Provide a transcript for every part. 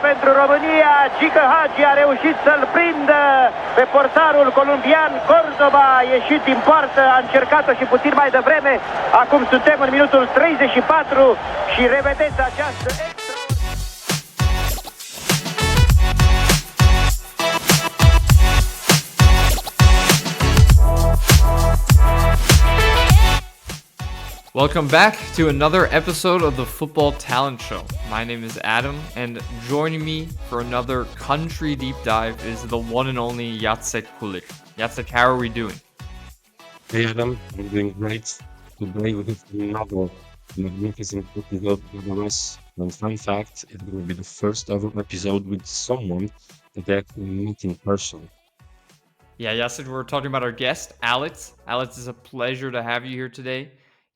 pentru România. Gheorghe Hagi a reușit să-l prindă pe portarul columbian. Cordoba a ieșit din poartă, a încercat-o și puțin mai devreme. Acum suntem în minutul 34 și revedeți această Welcome back to another episode of the Football Talent Show. My name is Adam, and joining me for another country deep dive is the one and only Jacek Kulig. Jacek, how are we doing? Hey Adam, I'm doing great. Today we have another magnificent episode of us. And fun fact, it will be the first ever episode with someone that I actually meet in person. Yeah, Jacek, we're talking about our guest, Alex. Alex, it's a pleasure to have you here today.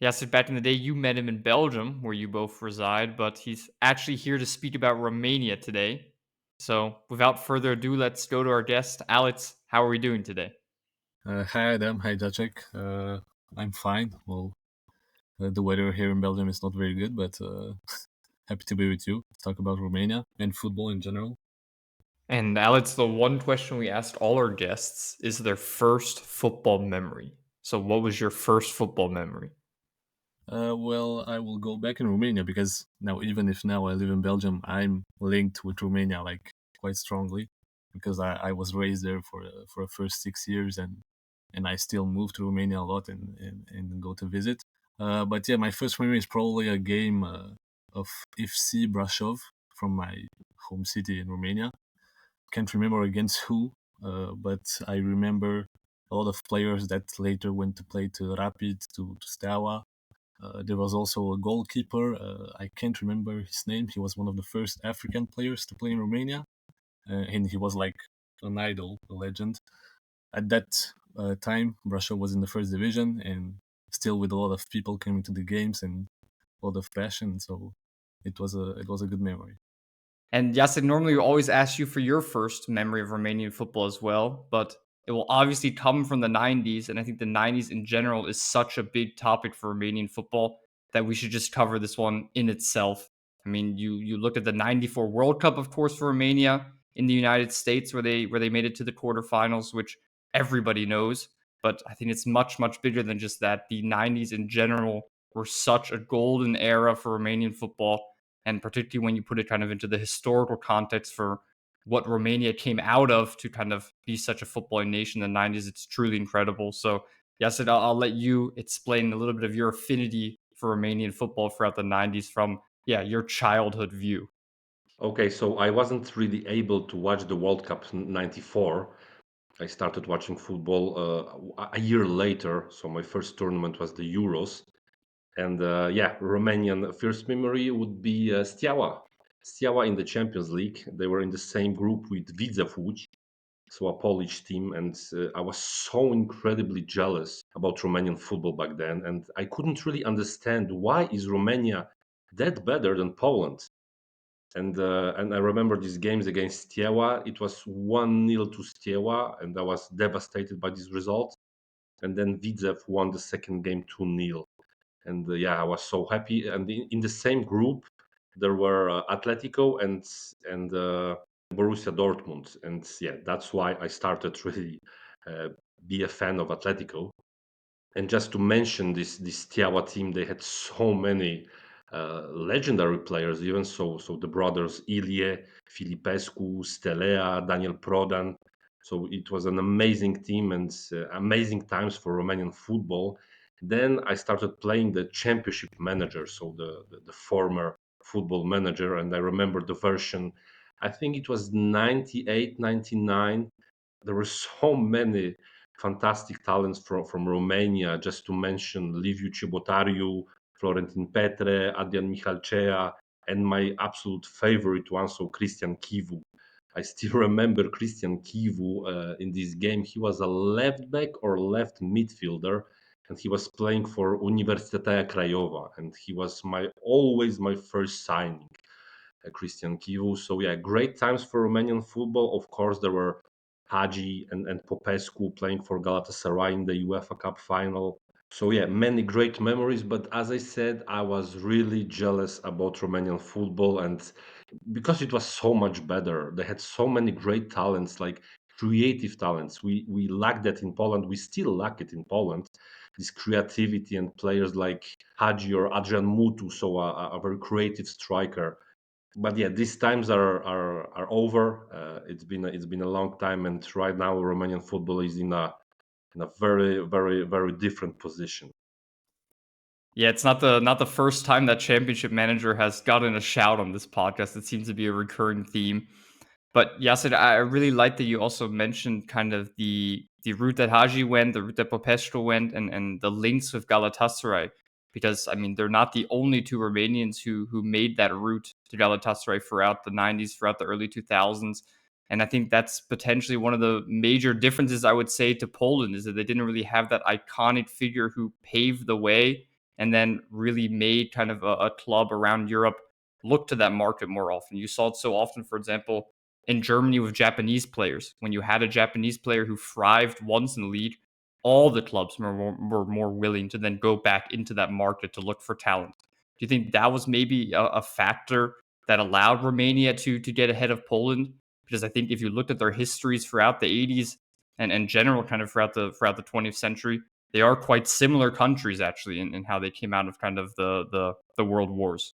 Jacek, back in the day, you met him in Belgium, where you both reside, but he's actually here to speak about Romania today. So, without further ado, let's go to our guest. Alex, how are we doing today? Hi Adam, hi Jacek. I'm fine. Well, the weather here in Belgium is not very good, but happy to be with you. Talk about Romania and football in general. And Alex, the one question we asked all our guests is their first football memory. So, what was your first football memory? Well, I will go back in Romania because even if now I live in Belgium, I'm linked with Romania like quite strongly because I was raised there for the first 6 years and I still move to Romania a lot and go to visit. But yeah, my first memory is probably a game of FC Brașov from my home city in Romania. Can't remember against who, but I remember a lot of players that later went to play to Rapid, to Steaua. There was also a goalkeeper. I can't remember his name. He was one of the first African players to play in Romania, and he was like an idol, a legend. At that time, Russia was in the first division, and still with a lot of people coming to the games and a lot of passion. So it was a good memory. And Jacek, normally we always ask you for your first memory of Romanian football as well, but it will obviously come from the 90s. And I think the 90s in general is such a big topic for Romanian football that we should just cover this one in itself. I mean, you look at the 94 World Cup, of course, for Romania in the United States where they made it to the quarterfinals, which everybody knows. But I think it's much, much bigger than just that. The 90s in general were such a golden era for Romanian football. And particularly when you put it kind of into the historical context for what Romania came out of to kind of be such a footballing nation in the 90s, it's truly incredible. So, Jacek, I'll let you explain a little bit of your affinity for Romanian football throughout the 90s from, your childhood view. Okay, so I wasn't really able to watch the World Cup in '94. I started watching football a year later. So my first tournament was the Euros. And Romanian first memory would be Steaua. Steaua in the Champions League. They were in the same group with Widzew Łódź, so a Polish team. And I was so incredibly jealous about Romanian football back then. And I couldn't really understand why is Romania that better than Poland. And I remember these games against Steaua. It was 1-0 to Steaua, and I was devastated by this result. And then Widzew won the second game 2-0. And I was so happy. And in the same group, there were Atletico and Borussia Dortmund. And that's why I started really be a fan of Atletico. And just to mention this Steaua team, they had so many legendary players, even so the brothers Ilie, Filipescu, Stelea, Daniel Prodan. So it was an amazing team and amazing times for Romanian football. Then I started playing the championship manager, so the former football manager, and I remember the version, I think it was 98, 99. There were so many fantastic talents from Romania, just to mention Liviu Ciobotariu, Florentin Petre, Adrian Michalcea, and my absolute favorite one, so Cristian Chivu. I still remember Cristian Chivu in this game. He was a left back or left midfielder, and he was playing for Universitatea Craiova, and he was always my first signing, Cristian Chivu. So great times for Romanian football. Of course, there were Hagi and Popescu playing for Galatasaray in the UEFA Cup final. So many great memories. But as I said, I was really jealous about Romanian football, and because it was so much better. They had so many great talents, like creative talents. We lack that in Poland. We still lack it in Poland. This creativity and players like Hagi or Adrian Mutu, so a very creative striker. But yeah, these times are over. It's been a long time, and right now Romanian football is in a very different position. Yeah, it's not the first time that Championship Manager has gotten a shout on this podcast. It seems to be a recurring theme. But Yasser, I really like that you also mentioned kind of the route that Hagi went, the route that Popescu went, and the links with Galatasaray. Because I mean, they're not the only two Romanians who made that route to Galatasaray throughout the '90s, throughout the early 2000s. And I think that's potentially one of the major differences I would say to Poland is that they didn't really have that iconic figure who paved the way and then really made kind of a club around Europe look to that market more often. You saw it so often, for example, in Germany with Japanese players. When you had a Japanese player who thrived once in the league, all the clubs were more willing to then go back into that market to look for talent. Do you think that was maybe a factor that allowed Romania to get ahead of Poland? Because I think if you looked at their histories throughout the 80s and general kind of throughout the 20th century, they are quite similar countries actually in how they came out of kind of the world wars.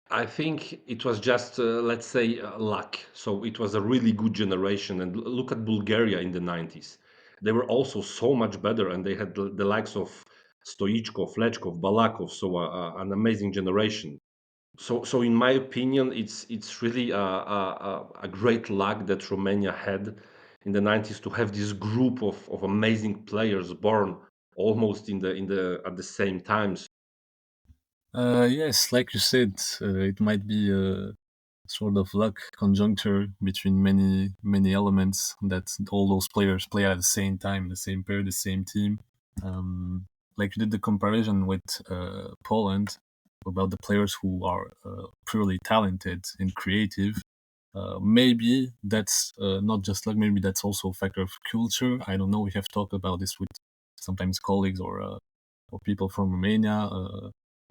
I think it was just, let's say, luck. So it was a really good generation. And look at Bulgaria in the 90s. They were also so much better, and they had the likes of Stoichkov, Lechkov, Balakov, so an amazing generation. So in my opinion, it's really a great luck that Romania had in the 90s to have this group of amazing players born almost in the at the same times. Yes, like you said, it might be a sort of luck conjuncture between many elements that all those players play at the same time, the same pair, the same team. Like you did the comparison with Poland about the players who are purely talented and creative. Maybe that's not just luck. Maybe that's also a factor of culture. I don't know. We have talked about this with sometimes colleagues or people from Romania.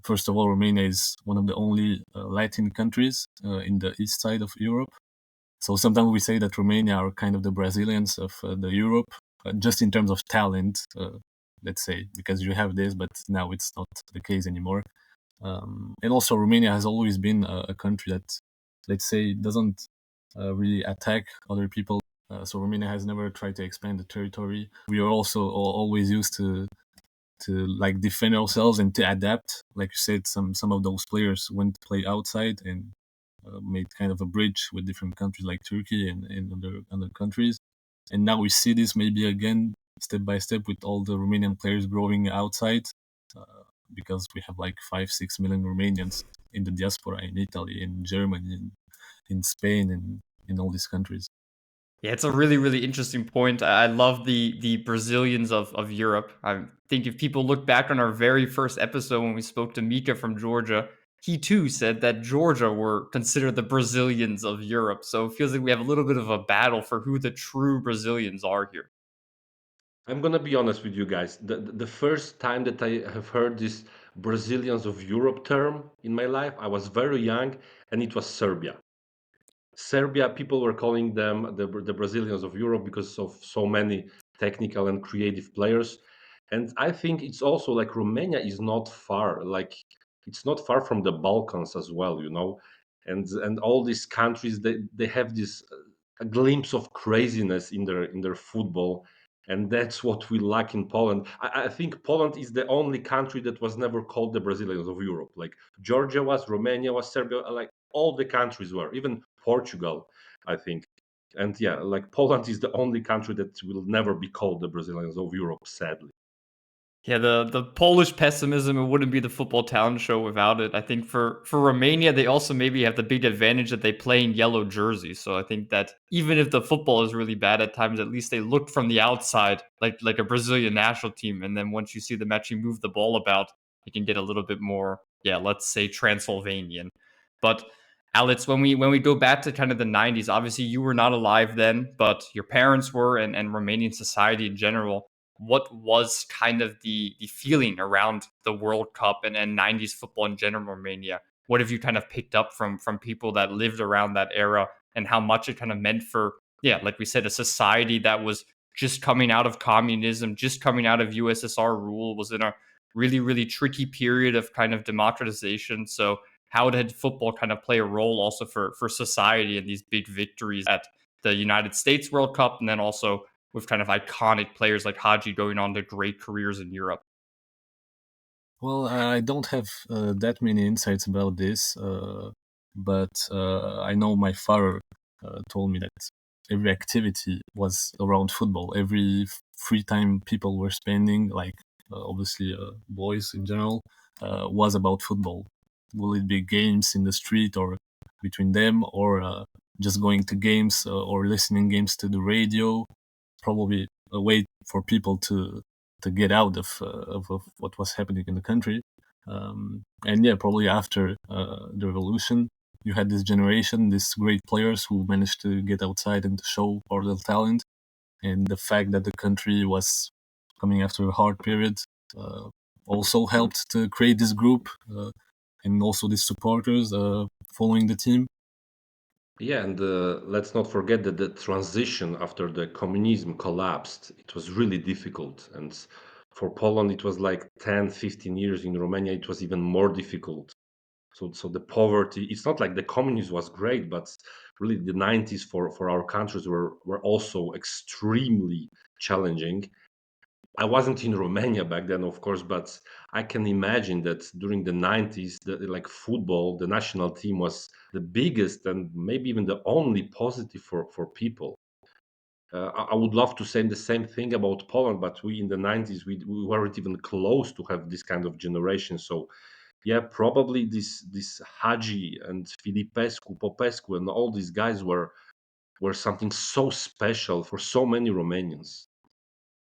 First of all, Romania is one of the only Latin countries in the east side of Europe. So sometimes we say that Romania are kind of the Brazilians of the Europe, just in terms of talent, let's say, because you have this, but now it's not the case anymore. And also, Romania has always been a country that, let's say, doesn't really attack other people. So Romania has never tried to expand the territory. We are also always used to like defend ourselves and to adapt. Like you said, some of those players went to play outside and made kind of a bridge with different countries like Turkey and other countries. And now we see this maybe again step by step with all the Romanian players growing outside, because we have like 5-6 million Romanians in the diaspora in Italy, in Germany, in Spain, and in all these countries. Yeah, it's a really interesting point. I love the Brazilians of Europe. I think if people look back on our very first episode when we spoke to Mika from Georgia, he too said that Georgia were considered the Brazilians of Europe. So it feels like we have a little bit of a battle for who the true Brazilians are here. I'm gonna be honest with you guys. The first time that I have heard this Brazilians of Europe term in my life, I was very young, and it was Serbia. Serbia, people were calling them the Brazilians of Europe because of so many technical and creative players. And I think it's also like Romania is not far, like it's not far from the Balkans as well, you know. And all these countries, they have this a glimpse of craziness in their football, and that's what we lack in Poland. I think Poland is the only country that was never called the Brazilians of Europe. Like Georgia was, Romania was, Serbia, like all the countries were, even Portugal, I think. And yeah, like Poland is the only country that will never be called the Brazilians of Europe, sadly. Yeah, the Polish pessimism, it wouldn't be the football talent show without it. I think for Romania, they also maybe have the big advantage that they play in yellow jerseys. So I think that even if the football is really bad at times, at least they look from the outside like a Brazilian national team. And then once you see them actually move the ball about, it can get a little bit more, yeah, let's say Transylvanian. But Alex, when we go back to kind of the '90s, obviously you were not alive then, but your parents were, and Romanian society in general. What was kind of the feeling around the World Cup and '90s football in general in Romania? what have you kind of picked up from people that lived around that era and how much it kind of meant for, yeah, like we said, a society that was just coming out of communism, just coming out of USSR rule, was in a really, really tricky period of kind of democratization. So how did football kind of play a role also for society and these big victories at the United States World Cup, and then also with kind of iconic players like Hagi going on to great careers in Europe? Well, I don't have that many insights about this, but I know my father told me that every activity was around football. Every free time people were spending, like obviously boys in general, was about football. Will it be games in the street or between them, or just going to games or listening games to the radio? Probably a way for people to get out of what was happening in the country. And yeah, probably after the revolution, you had this generation, these great players who managed to get outside and to show all their talent. And the fact that the country was coming after a hard period uh, also helped to create this group and also these supporters following the team. Yeah, and let's not forget that the transition after the communism collapsed, it was really difficult. And for Poland, it was like 10, 15 years. In Romania, it was even more difficult. So the poverty, it's not like the communism was great, but really the 90s for our countries were also extremely challenging. I wasn't in Romania back then, of course, but I can imagine that during the 90s, like football, the national team was the biggest and maybe even the only positive for people. I would love to say the same thing about Poland, but we in the 90s, we weren't even close to have this kind of generation. So yeah, probably this Hagi and Filipescu, Popescu, and all these guys were something so special for so many Romanians.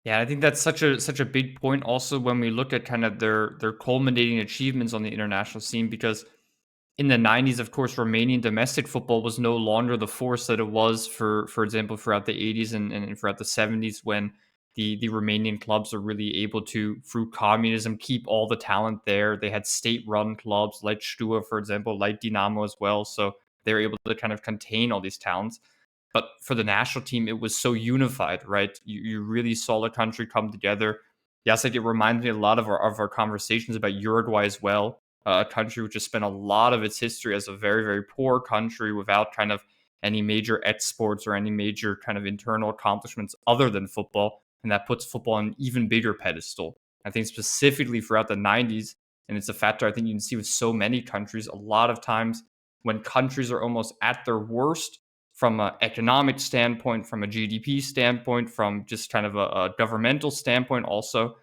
Yeah, I think that's such a big point also when we look at kind of their culminating achievements on the international scene, because in the 90s, of course, Romanian domestic football was no longer the force that it was, for example, throughout the 80s and throughout the 70s, when the Romanian clubs are really able to, through communism, keep all the talent there. They had state-run clubs like Steaua, for example, like Dinamo as well. So they're able to kind of contain all these talents. But for the national team, it was so unified, right? You really saw the country come together. Yes, like it reminds me a lot of our conversations about Uruguay as well, a country which has spent a lot of its history as a very, very poor country without kind of any major exports or any major kind of internal accomplishments other than football. And that puts football on an even bigger pedestal. I think specifically throughout the 90s, and it's a factor I think you can see with so many countries, a lot of times when countries are almost at their worst from an economic standpoint, from a GDP standpoint, from just kind of a governmental standpoint, also,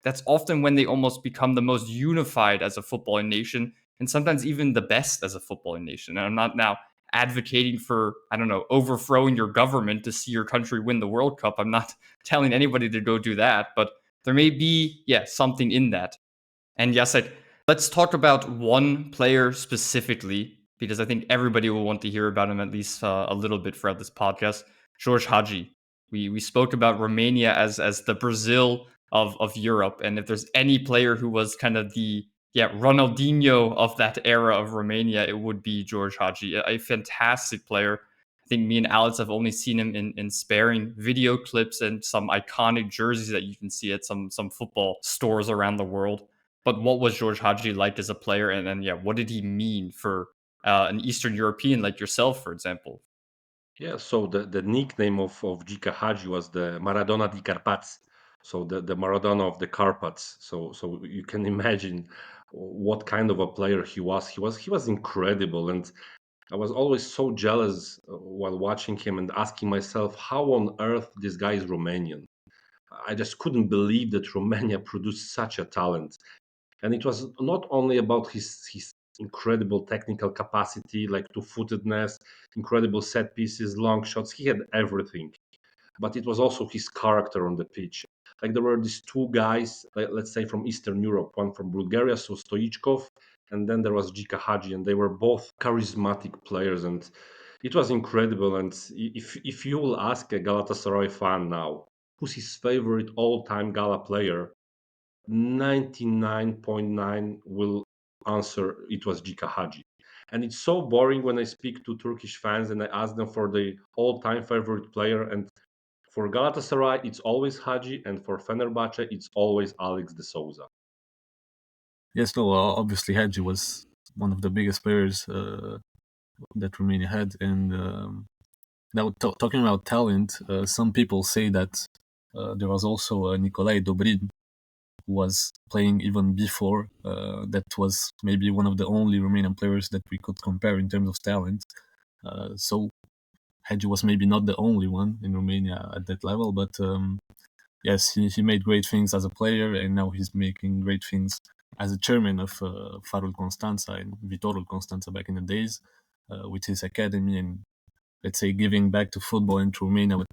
that's often when they almost become the most unified as a footballing nation, and sometimes even the best as a footballing nation. And I'm not now advocating for, I don't know, overthrowing your government to see your country win the World Cup. I'm not telling anybody to go do that, but there may be, yeah, something in that. And Jacek, let's talk about one player specifically, because I think everybody will want to hear about him at least a little bit throughout this podcast. Gheorghe Hagi. We spoke about Romania as the Brazil of Europe, and if there's any player who was kind of the, yeah, Ronaldinho of that era of Romania, it would be Gheorghe Hagi, a fantastic player. I think me and Alex have only seen him in sparing video clips and some iconic jerseys that you can see at some football stores around the world. But what was Gheorghe Hagi like as a player, and yeah, what did he mean for an Eastern European like yourself, for example? Yeah, so the nickname of Gheorghe Hagi was the Maradona di Carpați, so the Maradona of the Carpats. So you can imagine what kind of a player he was. He was incredible, and I was always so jealous while watching him and asking myself, how on earth this guy is Romanian? I just couldn't believe that Romania produced such a talent. And it was not only about his incredible technical capacity, like two-footedness, incredible set pieces, long shots. He had everything, but it was also his character on the pitch. Like there were these two guys, let's say from Eastern Europe, one from Bulgaria, so Stoichkov, and then there was Gheorghe Hagi, and they were both charismatic players, and it was incredible. And if you will ask a Galatasaray fan now, who's his favorite all-time Gala player, 99.9 will answer it was Gheorghe Hagi. And it's so boring when I speak to Turkish fans and I ask them for the all-time favorite player. And for Galatasaray, it's always Hagi, and for Fenerbahce, it's always Alex de Souza. Yes, no, obviously Hagi was one of the biggest players that Romania had. And now talking about talent, some people say that there was also Nicolae Dobrin, who was playing even before. That was maybe one of the only Romanian players that we could compare in terms of talent. So Hagi was maybe not the only one in Romania at that level, but yes, he made great things as a player, and now he's making great things as a chairman of Farul Constanța and Viitorul Constanța back in the days, with his academy and, let's say, giving back to football in Romania what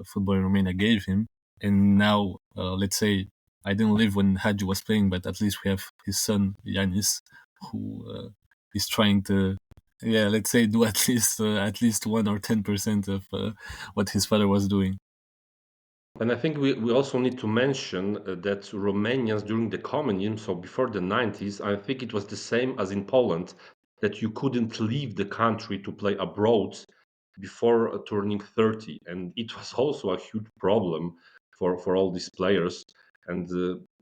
football in Romania gave him. And now, let's say, I didn't live when Hagi was playing, but at least we have his son Yanis, who is trying to, let's say, do at least 1 or 10% of what his father was doing. And I think we also need to mention that Romanians during the communism, so before the 90s, I think it was the same as in Poland, that you couldn't leave the country to play abroad before turning 30. And it was also a huge problem for all these players. And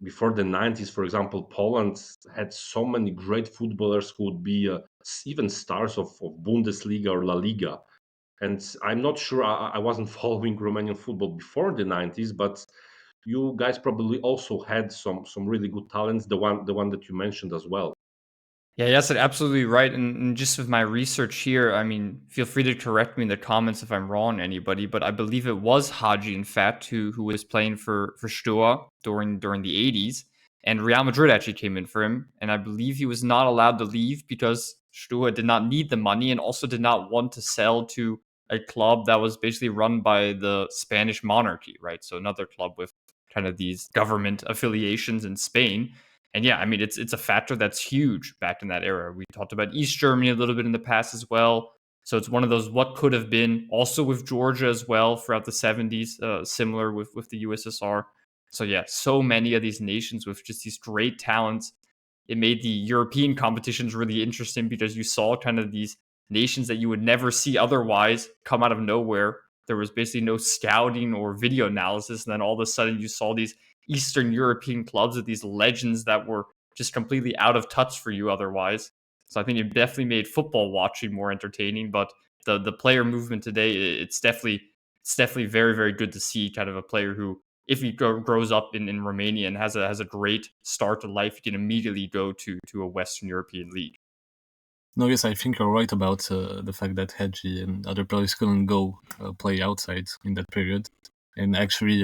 before the 90s, for example, Poland had so many great footballers who would be even stars of Bundesliga or La Liga. And I'm not sure, I wasn't following Romanian football before the 90s, but you guys probably also had some really good talents, the one that you mentioned as well. Yeah, yes, absolutely right. And just with my research here, I mean, feel free to correct me in the comments if I'm wrong, anybody. But I believe it was Hagi, in fact, who was playing for Steaua during the 80s, and Real Madrid actually came in for him. And I believe he was not allowed to leave because Steaua did not need the money and also did not want to sell to a club that was basically run by the Spanish monarchy, right? So another club with kind of these government affiliations in Spain. And yeah, I mean, it's a factor that's huge back in that era. We talked about East Germany a little bit in the past as well. So it's one of those what could have been, also with Georgia as well throughout the 70s, similar with the USSR. So yeah, so many of these nations with just these great talents. It made the European competitions really interesting because you saw kind of these nations that you would never see otherwise come out of nowhere. There was basically no scouting or video analysis. And then all of a sudden you saw these Eastern European clubs with these legends that were just completely out of touch for you otherwise. So I think it definitely made football watching more entertaining. But the player movement today, it's definitely very, very good to see kind of a player who, if he grows up in Romania and has a great start to life, he can immediately go to a Western European league. No, yes, I think you're right about the fact that Hagi and other players couldn't go play outside in that period. And actually,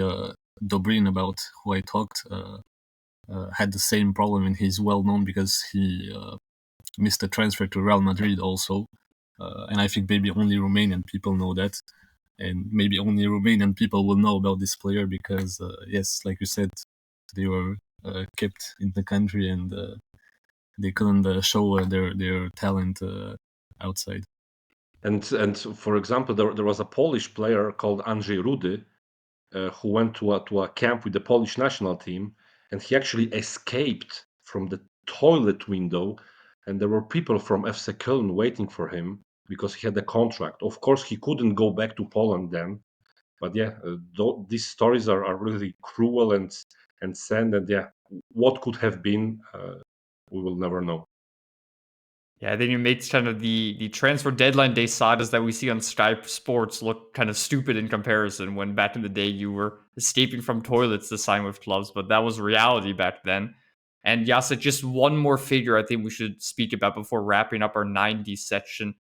Dobrin, about who I talked, had the same problem, and he's well known because he missed a transfer to Real Madrid also. And I think maybe only Romanian people know that. And maybe only Romanian people will know about this player because, yes, like you said, they were kept in the country and they couldn't show their talent outside. And for example, there was a Polish player called Andrzej Rudy who went to a camp with the Polish national team, and he actually escaped from the toilet window, and there were people from FC Köln waiting for him because he had a contract. Of course, he couldn't go back to Poland then, but yeah, these stories are really cruel and sad, and yeah, what could have been, we will never know. Yeah, I think it makes kind of the transfer deadline day sagas that we see on Sky Sports look kind of stupid in comparison. When back in the day you were escaping from toilets to sign with clubs, but that was reality back then. And Yasa, just one more figure I think we should speak about before wrapping up our 90s section.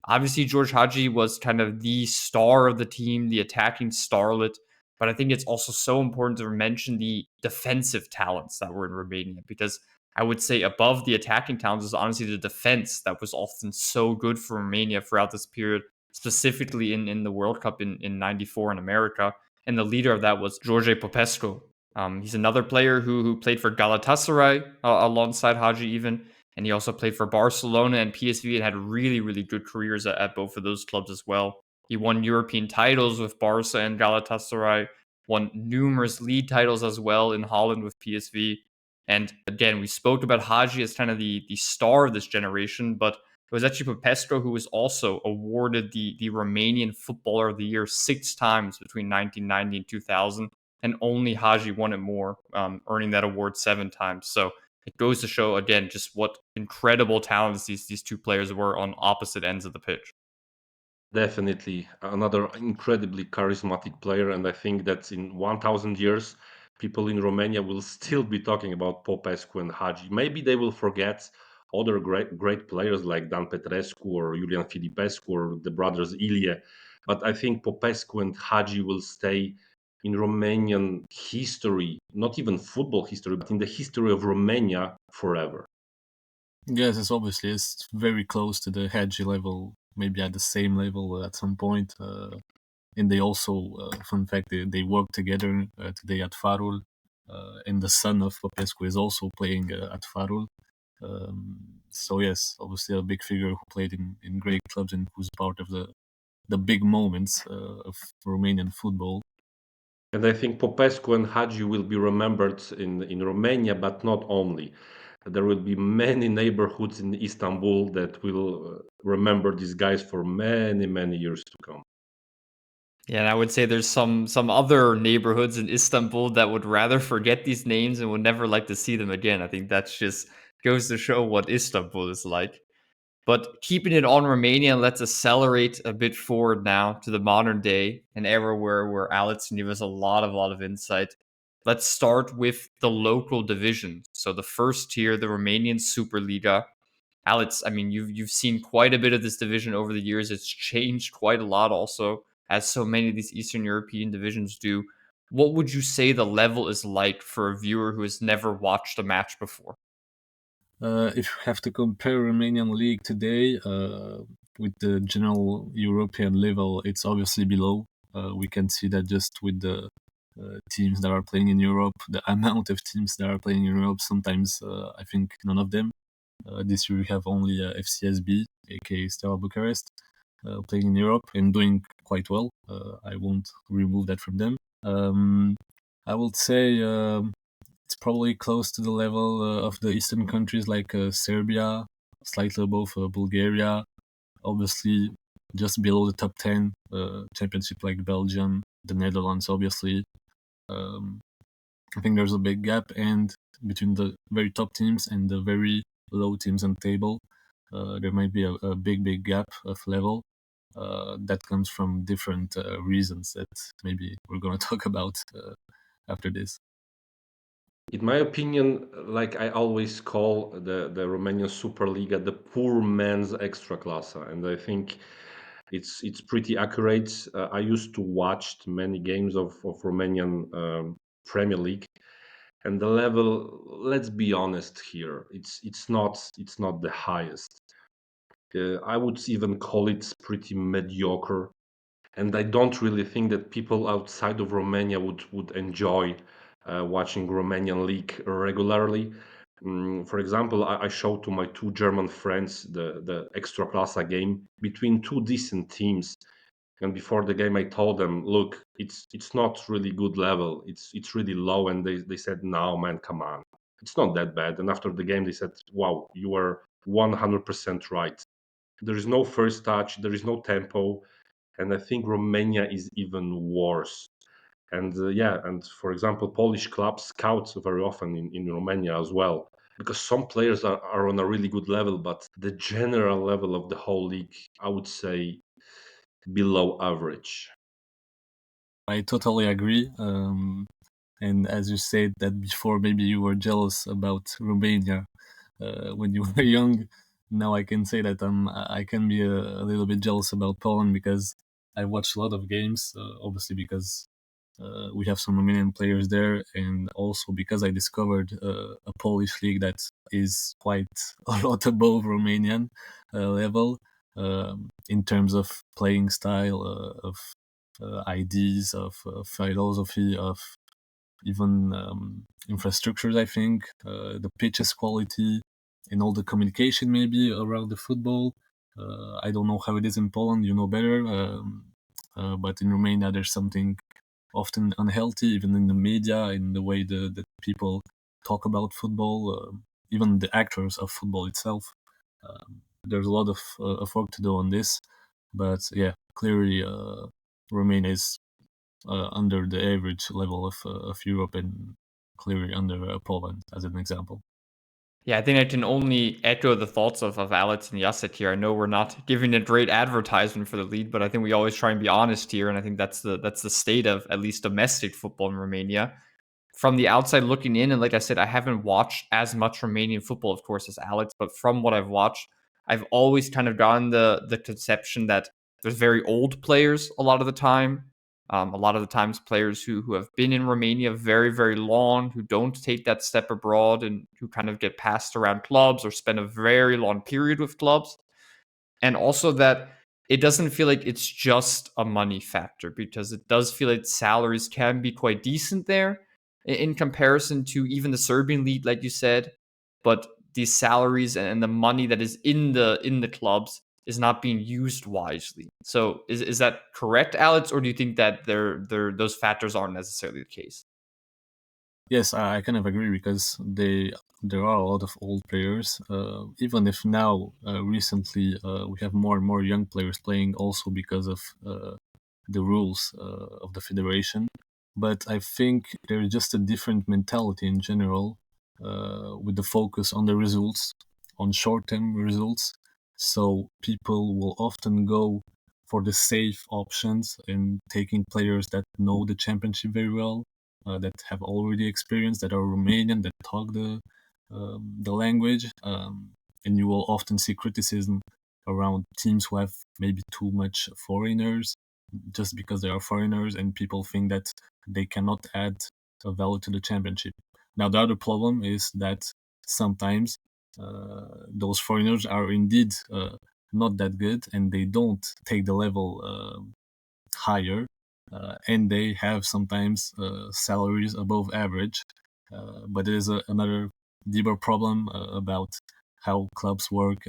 Obviously, Gheorghe Hagi was kind of the star of the team, the attacking starlet. But I think it's also so important to mention the defensive talents that were in Romania because I would say above the attacking talents is honestly the defense that was often so good for Romania throughout this period, specifically in the World Cup in 94 in America. And the leader of that was Gheorghe Popescu. He's another player who played for Galatasaray alongside Hagi even. And he also played for Barcelona and PSV and had really, really good careers at both of those clubs as well. He won European titles with Barca and Galatasaray, won numerous league titles as well in Holland with PSV. And again, we spoke about Hagi as kind of the star of this generation, but it was actually Popescu who was also awarded the Romanian Footballer of the Year 6 times between 1990 and 2000, and only Hagi won it more, earning that award 7 times. So it goes to show, again, just what incredible talents these two players were on opposite ends of the pitch. Definitely another incredibly charismatic player, and I think that in 1,000 years, people in Romania will still be talking about Popescu and Hagi. Maybe they will forget other great players like Dan Petrescu or Iulian Filipescu or the brothers Ilie, but I think Popescu and Hagi will stay in Romanian history, not even football history, but in the history of Romania forever. Yes, it's very close to the Hagi level, maybe at the same level at some point. And they also, fun fact, they work together today at Farul. And the son of Popescu is also playing at Farul. So yes, obviously a big figure who played in great clubs and who's part of the big moments of Romanian football. And I think Popescu and Hagi will be remembered in Romania, but not only. There will be many neighborhoods in Istanbul that will remember these guys for many, many years to come. Yeah, and I would say there's some other neighborhoods in Istanbul that would rather forget these names and would never like to see them again. I think that's just goes to show what Istanbul is like. But keeping it on Romania, let's accelerate a bit forward now to the modern day, an era where Alex can give us a lot of insight. Let's start with the local division. So the first tier, the Romanian Superliga. Alex, I mean, you've seen quite a bit of this division over the years. It's changed quite a lot, also, as so many of these Eastern European divisions do. What would you say the level is like for a viewer who has never watched a match before? If you have to compare Romanian league today with the general European level, it's obviously below. We can see that just with the teams that are playing in Europe, the amount of teams that are playing in Europe. Sometimes I think none of them. This year we have only FCSB, aka Steaua Bucharest, playing in Europe and doing quite well. I won't remove that from them. I would say it's probably close to the level of the Eastern countries like Serbia, slightly above Bulgaria, obviously just below the top 10 championship like Belgium, the Netherlands, obviously. I think there's a big gap, and between the very top teams and the very low teams on the table, there might be a big gap of level. That comes from different reasons that maybe we're going to talk about after this. In my opinion, like I always call the Romanian Superliga the poor man's Extraclasa, and I think it's pretty accurate. I used to watch many games of Romanian Premier League, and the level, let's be honest here, it's not the highest. I would even call it pretty mediocre, and I don't really think that people outside of Romania would enjoy watching Romanian league regularly. For example, I showed to my two German friends the Extraclasa game between two decent teams, and before the game I told them, look, it's not really good level, it's really low, and they said, no man, come on, it's not that bad. And after the game they said, wow, you are 100% right. There is no first touch, there is no tempo, and I think Romania is even worse. And yeah, and for example, Polish clubs scout very often in Romania as well, because some players are on a really good level, but the general level of the whole league, I would say, below average. I totally agree. And as you said that before, maybe you were jealous about Romania when you were young. Now I can say that I can be a little bit jealous about Poland because I watched a lot of games, obviously because we have some Romanian players there, and also because I discovered a Polish league that is quite a lot above Romanian level in terms of playing style, of ideas, of philosophy, of even infrastructures. I think the pitches quality and all the communication maybe around the football. I don't know how it is in Poland. You know better. But in Romania, there's something often unhealthy, even in the media, in the way the people talk about football, even the actors of football itself. There's a lot of work to do on this, but yeah, clearly Romania is under the average level of Europe and clearly under Poland, as an example. Yeah, I think I can only echo the thoughts of Alex and Jacek here. I know we're not giving a great advertisement for the league, but I think we always try and be honest here, and I think that's the state of at least domestic football in Romania. From the outside looking in, and like I said, I haven't watched as much Romanian football, of course, as Alex, but from what I've watched, I've always kind of gotten the conception that there's very old players a lot of the time. A lot of the times, players who have been in Romania very, very long, who don't take that step abroad and who kind of get passed around clubs or spend a very long period with clubs. And also that it doesn't feel like it's just a money factor, because it does feel like salaries can be quite decent there in comparison to even the Serbian league, like you said. But these salaries and the money that is in the clubs is not being used wisely. So is that correct, Alex, or do you think that those factors aren't necessarily the case? Yes, I kind of agree because there are a lot of old players. Even if now recently we have more and more young players playing, also because of the rules of the federation. But I think there's just a different mentality in general, with the focus on the results, on short-term results. So people will often go for the safe options and taking players that know the championship very well, that have already experience, that are Romanian, that talk the language, and you will often see criticism around teams who have maybe too much foreigners, just because they are foreigners, and people think that they cannot add a value to the championship. Now, the other problem is that sometimes those foreigners are indeed not that good, and they don't take the level higher, and they have sometimes salaries above average. But there is another deeper problem about how clubs work,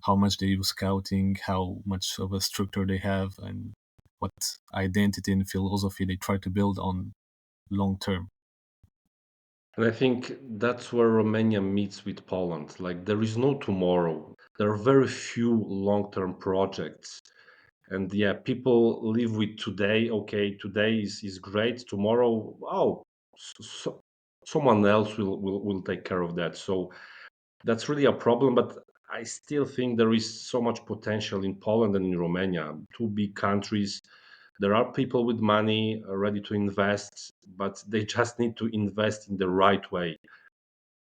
how much they use scouting, how much of a structure they have, and what identity and philosophy they try to build on long term. And I think that's where Romania meets with Poland. Like, there is no tomorrow. There are very few long-term projects. And yeah, people live with today. Okay, today is great. Tomorrow, oh, so, someone else will take care of that. So that's really a problem. But I still think there is so much potential in Poland and in Romania, two big countries. There are people with money ready to invest, but they just need to invest in the right way,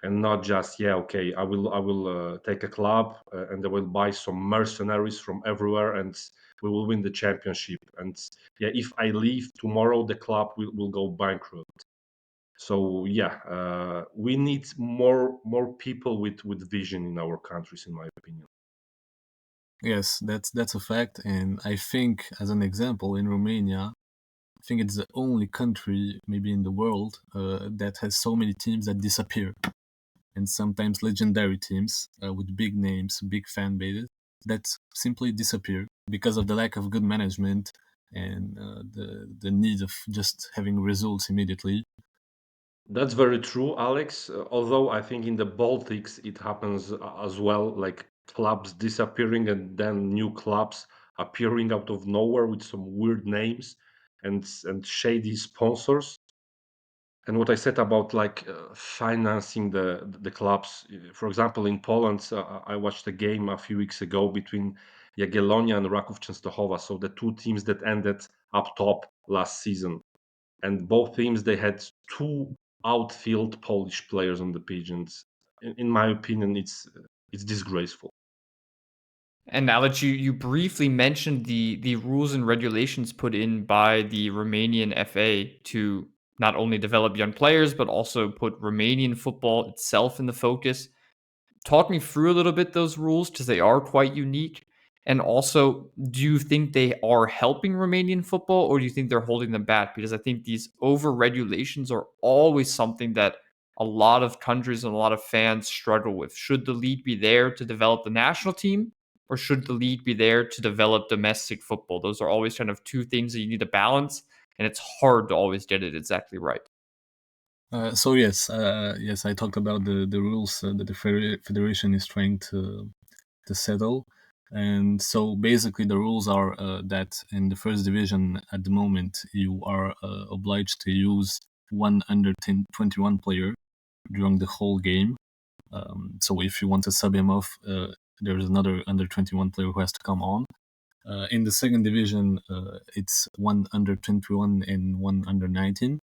and not just, yeah, okay, I will take a club and I will buy some mercenaries from everywhere and we will win the championship. And yeah, if I leave tomorrow, the club will go bankrupt. So yeah, we need more people with vision in our countries, in my opinion. Yes, that's a fact, and I think, as an example, in Romania, I think it's the only country, maybe in the world, that has so many teams that disappear, and sometimes legendary teams with big names, big fan bases that simply disappear because of the lack of good management and the need of just having results immediately. That's very true, Alex. Although I think in the Baltics it happens as well, like clubs disappearing and then new clubs appearing out of nowhere with some weird names and shady sponsors. And what I said about like financing the clubs, for example, in Poland, I watched a game a few weeks ago between Jagiellonia and Raków Częstochowa, so the two teams that ended up top last season. And both teams, they had two outfield Polish players on the pitch, and in my opinion, it's disgraceful. And Alex, you briefly mentioned the rules and regulations put in by the Romanian FA to not only develop young players, but also put Romanian football itself in the focus. Talk me through a little bit those rules, because they are quite unique. And also, do you think they are helping Romanian football, or do you think they're holding them back? Because I think these over regulations are always something that a lot of countries and a lot of fans struggle with. Should the league be there to develop the national team, or should the league be there to develop domestic football? Those are always kind of two things that you need to balance, and it's hard to always get it exactly right. So yes, yes, I talked about the rules that the federation is trying to settle, and so basically the rules are that in the first division at the moment you are obliged to use one under 21 player during the whole game. So if you want to sub him off, there's another under 21 player who has to come on. In the second division, it's one under 21 and one under 19.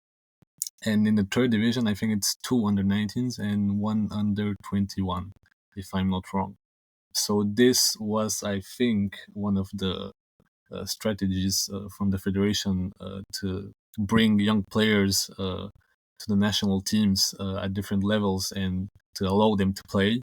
And in the third division, I think it's two under 19s and one under 21, if I'm not wrong. So this was, I think, one of the strategies from the federation to bring young players to the national teams at different levels and to allow them to play.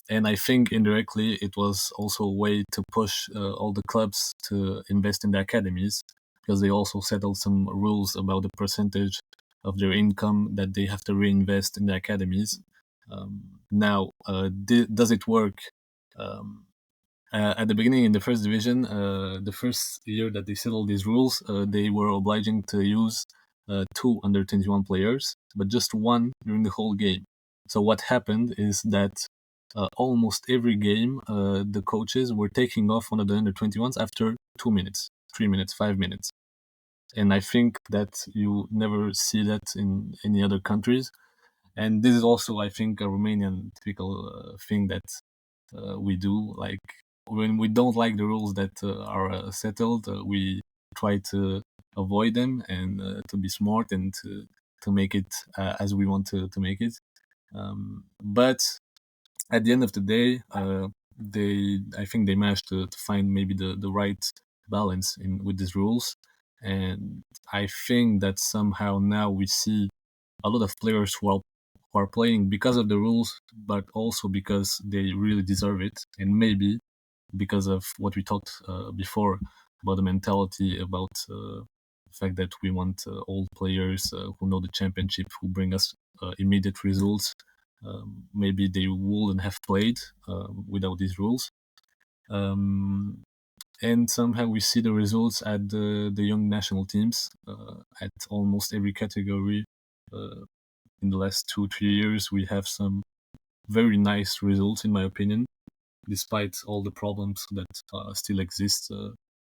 And I think indirectly it was also a way to push all the clubs to invest in the academies, because they also settled some rules about the percentage of their income that they have to reinvest in the academies. Now, does it work? At the beginning, in the first division, the first year that they settled these rules, they were obliging to use two under 21 players, but just one during the whole game. So what happened is that almost every game, the coaches were taking off one of the under 21s after 2 minutes, 3 minutes, 5 minutes. And I think that you never see that in any other countries. And this is also, I think, a Romanian typical thing that we do. Like when we don't like the rules that are settled, we try to avoid them and to be smart and to make it as we want to make it. But at the end of the day, I think they managed to find maybe the right balance in with these rules, and I think that somehow now we see a lot of players who are playing because of the rules, but also because they really deserve it, and maybe because of what we talked before about the mentality, about the fact that we want old players who know the championship, who bring us immediate results. Maybe they wouldn't have played without these rules. And somehow we see the results at the young national teams at almost every category. In the last 2-3 years, we have some very nice results, in my opinion, despite all the problems that still exist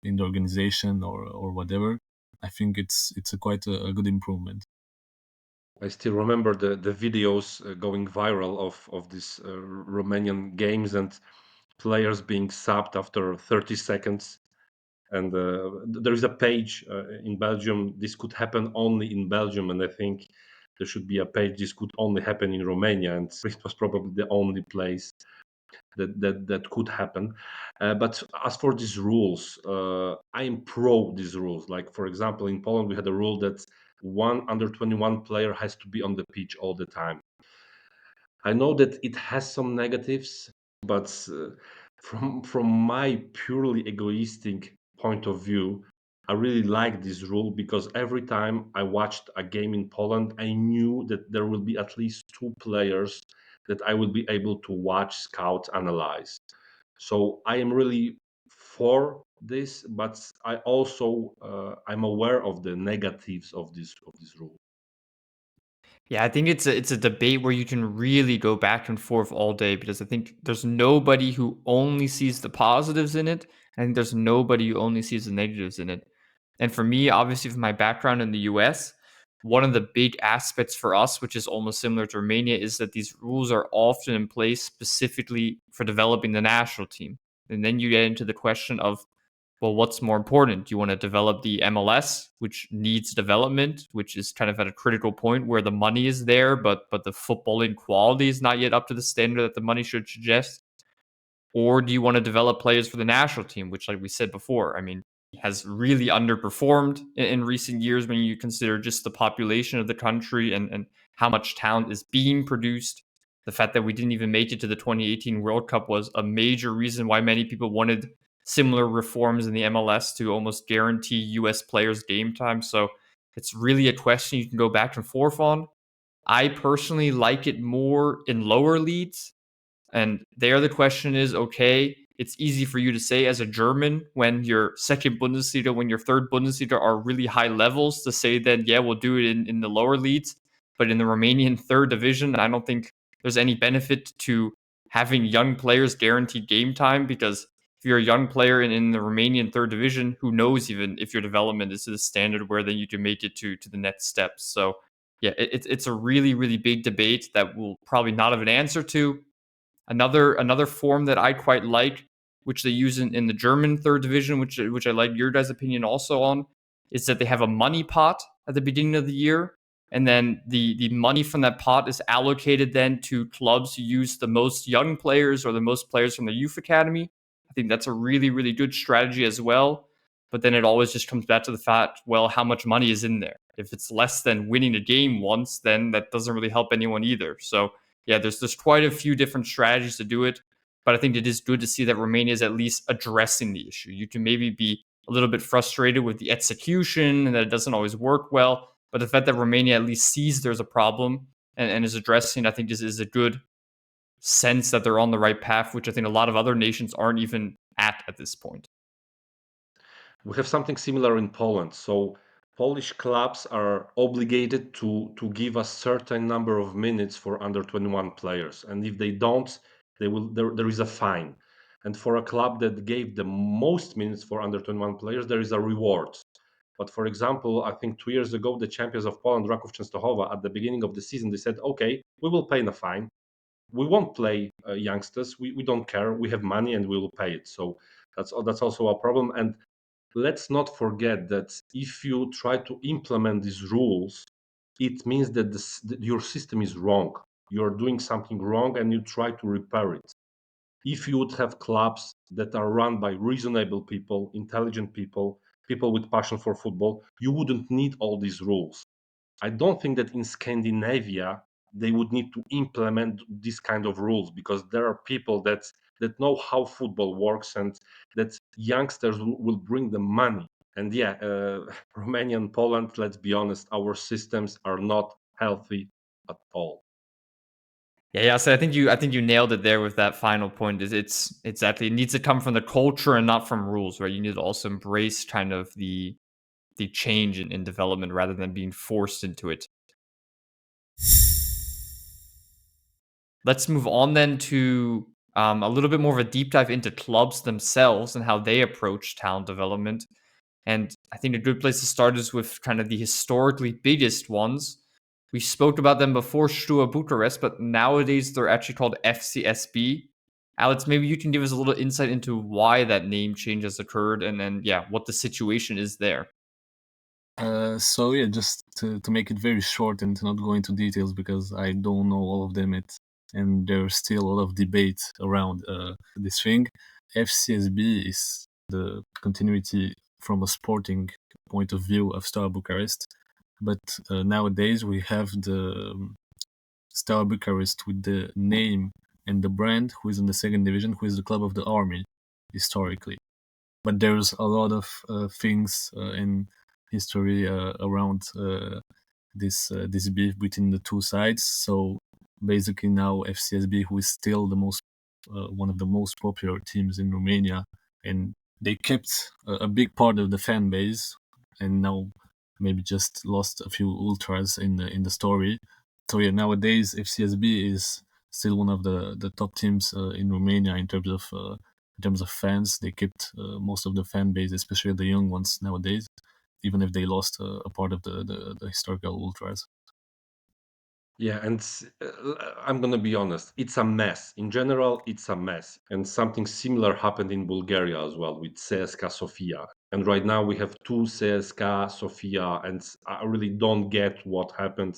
in the organization or whatever. I think it's quite a good improvement. I still remember the videos going viral of these Romanian games and players being subbed after 30 seconds. And there is a page in Belgium. This could happen only in Belgium, and I think there should be a page. This could only happen in Romania, and it was probably the only place that could happen. But as for these rules, I am pro these rules. Like for example, in Poland, we had a rule that one under 21 player has to be on the pitch all the time. I know that it has some negatives, but from my purely egoistic point of view, I really like this rule because every time I watched a game in Poland, I knew that there will be at least two players that I will be able to watch, scout, analyze. So I am really for this, but I also I'm aware of the negatives of this rule. Yeah, I think it's a debate where you can really go back and forth all day because I think there's nobody who only sees the positives in it, and there's nobody who only sees the negatives in it. And for me, obviously, with my background in the US, one of the big aspects for us, which is almost similar to Romania, is that these rules are often in place specifically for developing the national team. And then you get into the question of, well, what's more important? Do you want to develop the MLS, which needs development, which is kind of at a critical point where the money is there, but the footballing quality is not yet up to the standard that the money should suggest? Or do you want to develop players for the national team, which, like we said before, I mean, has really underperformed in recent years when you consider just the population of the country and how much talent is being produced. The fact that we didn't even make it to the 2018 World Cup was a major reason why many people wanted similar reforms in the MLS to almost guarantee US players game time. So it's really a question you can go back and forth on. I personally like it more in lower leagues. And there the question is, okay, it's easy for you to say as a German when your second Bundesliga, when your third Bundesliga are really high levels to say then, yeah, we'll do it in the lower leagues. but in the Romanian third division, I don't think there's any benefit to having young players guaranteed game time, because if you're a young player in the Romanian third division, who knows even if your development is to the standard where then you can make it to the next steps. So yeah, it's a really, really big debate that we'll probably not have an answer to. Another form that I quite like, which they use in the German third division, which I like your guys' opinion also on, is that they have a money pot at the beginning of the year, and then the money from that pot is allocated then to clubs who use the most young players or the most players from the youth academy. I think that's a really, really good strategy as well. But then it always just comes back to the fact, well, how much money is in there? If it's less than winning a game once, then that doesn't really help anyone either. So yeah, there's quite a few different strategies to do it, but I think it is good to see that Romania is at least addressing the issue. You can maybe be a little bit frustrated with the execution and that it doesn't always work well, but the fact that Romania at least sees there's a problem and is addressing, I think this is a good sense that they're on the right path, which I think a lot of other nations aren't even at this point. We have something similar in Poland. So Polish clubs are obligated to give a certain number of minutes for under 21 players, and if they don't, there is a fine. And for a club that gave the most minutes for under 21 players, there is a reward. But for example, I think 2 years ago, the champions of Poland, Raków Częstochowa, at the beginning of the season, they said, okay, we will pay a fine. We won't play youngsters. We don't care. We have money and we will pay it. So that's also a problem. And let's not forget that if you try to implement these rules, it means that your system is wrong. You're doing something wrong and you try to repair it. If you would have clubs that are run by reasonable people, intelligent people, people with passion for football, you wouldn't need all these rules. I don't think that in Scandinavia they would need to implement these kind of rules, because there are people that know how football works, and that youngsters will bring them money. And yeah, Romania and Poland, let's be honest, our systems are not healthy at all. Yeah. So I think you nailed it there with that final point. Is it's exactly, it needs to come from the culture and not from rules, right? You need to also embrace kind of the change in development rather than being forced into it. Let's move on then to a little bit more of a deep dive into clubs themselves and how they approach talent development. And I think a good place to start is with kind of the historically biggest ones. We spoke about them before, Steaua Bucharest, but nowadays they're actually called FCSB. Alex, maybe you can give us a little insight into why that name change has occurred, and then, yeah, what the situation is there. So yeah, just to make it very short and to not go into details because I don't know all of them yet, and there's still a lot of debate around this thing. FCSB is the continuity from a sporting point of view of Steaua Bucharest, but nowadays we have the Steaua Bucharest with the name and the brand, who is in the second division, who is the club of the army historically. But there's a lot of things in history around this beef between the two sides. So basically now FCSB, who is still the most one of the most popular teams in Romania, and they kept a big part of the fan base, and now maybe just lost a few ultras in the story. So yeah, nowadays FCSB is still one of the top teams in Romania in terms of fans. They kept most of the fan base, especially the young ones nowadays, even if they lost a part of the historical ultras. Yeah, and I'm gonna be honest, it's a mess. In general, it's a mess. And something similar happened in Bulgaria as well with CSKA Sofia. And right now we have two CSKA Sofia, and I really don't get what happened.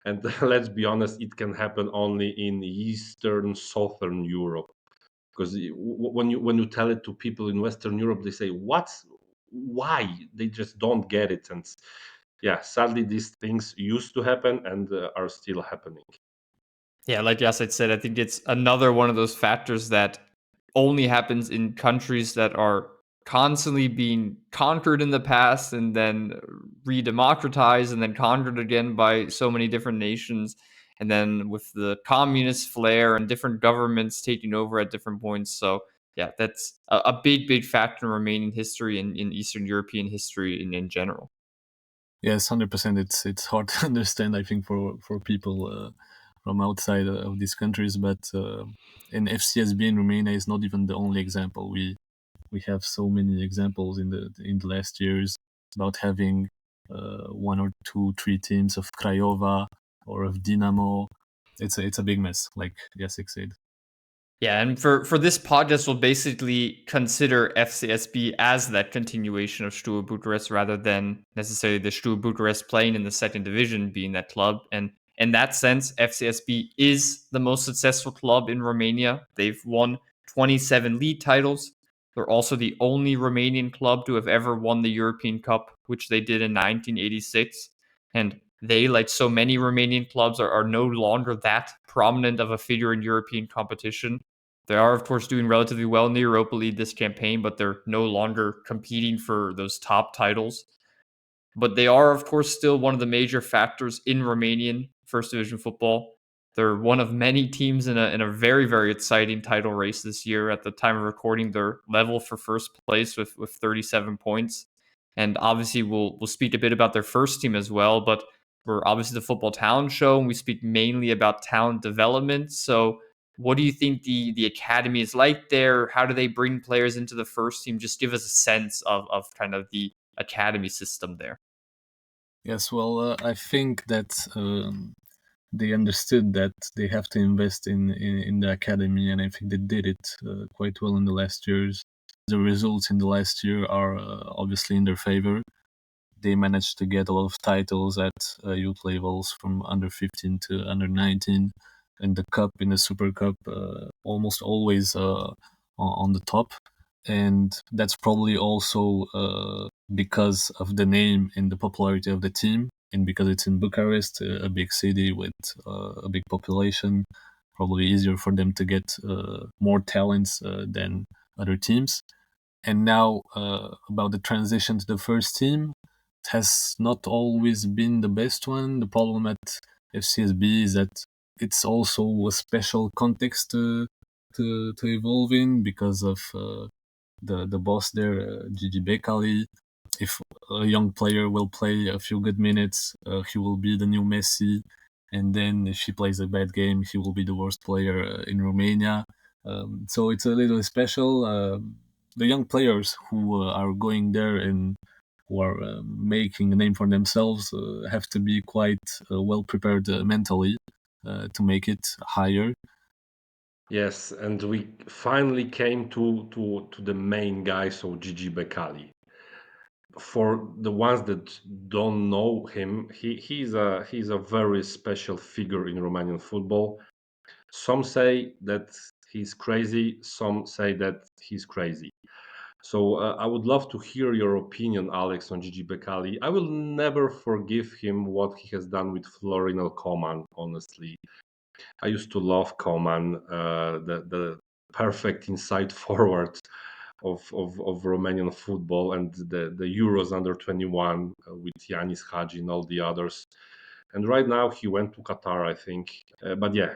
And let's be honest, it can happen only in Eastern, Southern Europe. Because when you tell it to people in Western Europe, they say, "What? Why?" They just don't get it. And yeah, sadly, these things used to happen and are still happening. Yeah, like Jacek said, I think it's another one of those factors that only happens in countries that are constantly being conquered in the past and then re-democratized and then conquered again by so many different nations. And then with the communist flair and different governments taking over at different points. So yeah, that's a big, big factor in Romanian history and in Eastern European history in general. Yes, 100%. It's hard to understand, I think, for people from outside of these countries. But in FCSB in Romania is not even the only example. We have so many examples in the last years about having one or two, three teams of Craiova or of Dinamo. It's a big mess, like Jacek said. Yeah, and for this podcast, we'll basically consider FCSB as that continuation of Steaua Bucharest rather than necessarily the Steaua Bucharest playing in the second division being that club. And in that sense, FCSB is the most successful club in Romania. They've won 27 league titles. They're also the only Romanian club to have ever won the European Cup, which they did in 1986. And they, like so many Romanian clubs, are no longer that prominent of a figure in European competition. They are, of course, doing relatively well in the Europa League this campaign, but they're no longer competing for those top titles. But they are, of course, still one of the major factors in Romanian First Division football. They're one of many teams in a very, very exciting title race this year. At the time of recording, they're level for first place with 37 points. And obviously, we'll speak a bit about their first team as well. But we're obviously the Football Talent Show, and we speak mainly about talent development. So what do you think the academy is like there? How do they bring players into the first team? Just give us a sense of kind of the academy system there. Yes, well, I think that they understood that they have to invest in the academy, and I think they did it quite well in the last years. The results in the last year are obviously in their favor. They managed to get a lot of titles at youth levels from under 15 to under 19, and the cup in the Super Cup almost always on the top. And that's probably also because of the name and the popularity of the team, and because it's in Bucharest, a big city with a big population, probably easier for them to get more talents than other teams. And now about the transition to the first team, it has not always been the best one. The problem at FCSB is that it's also a special context to evolve in because of the boss there, Gigi Becali. If a young player will play a few good minutes, he will be the new Messi. And then if he plays a bad game, he will be the worst player in Romania. So it's a little special. The young players who are going there and who are making a name for themselves have to be quite well prepared mentally to make it higher. Yes, and we finally came to the main guy, so Gigi Becali. For the ones that don't know him, he's a very special figure in Romanian football. Some say that he's crazy, some say that he's crazy. So I would love to hear your opinion, Alex, on Gigi Becali. I will never forgive him what he has done with Florinel Coman, honestly. I used to love Coman, the perfect inside forward of Romanian football, and the Euros under 21 with Yanis Hagi and all the others. And right now he went to Qatar, I think. But yeah,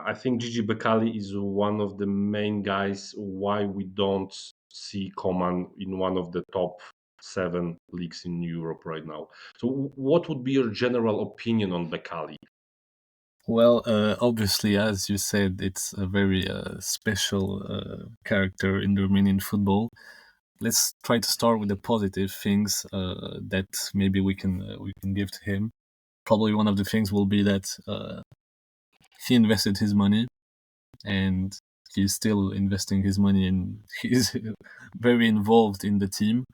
I think Gigi Becali is one of the main guys why we don't see Coman in one of the top 7 leagues in Europe right now. So what would be your general opinion on Becali? Well, obviously, as you said, it's a very special character in the Romanian football. Let's try to start with the positive things that maybe we can give to him. Probably one of the things will be that he invested his money, and he's still investing his money, and he's very involved in the team.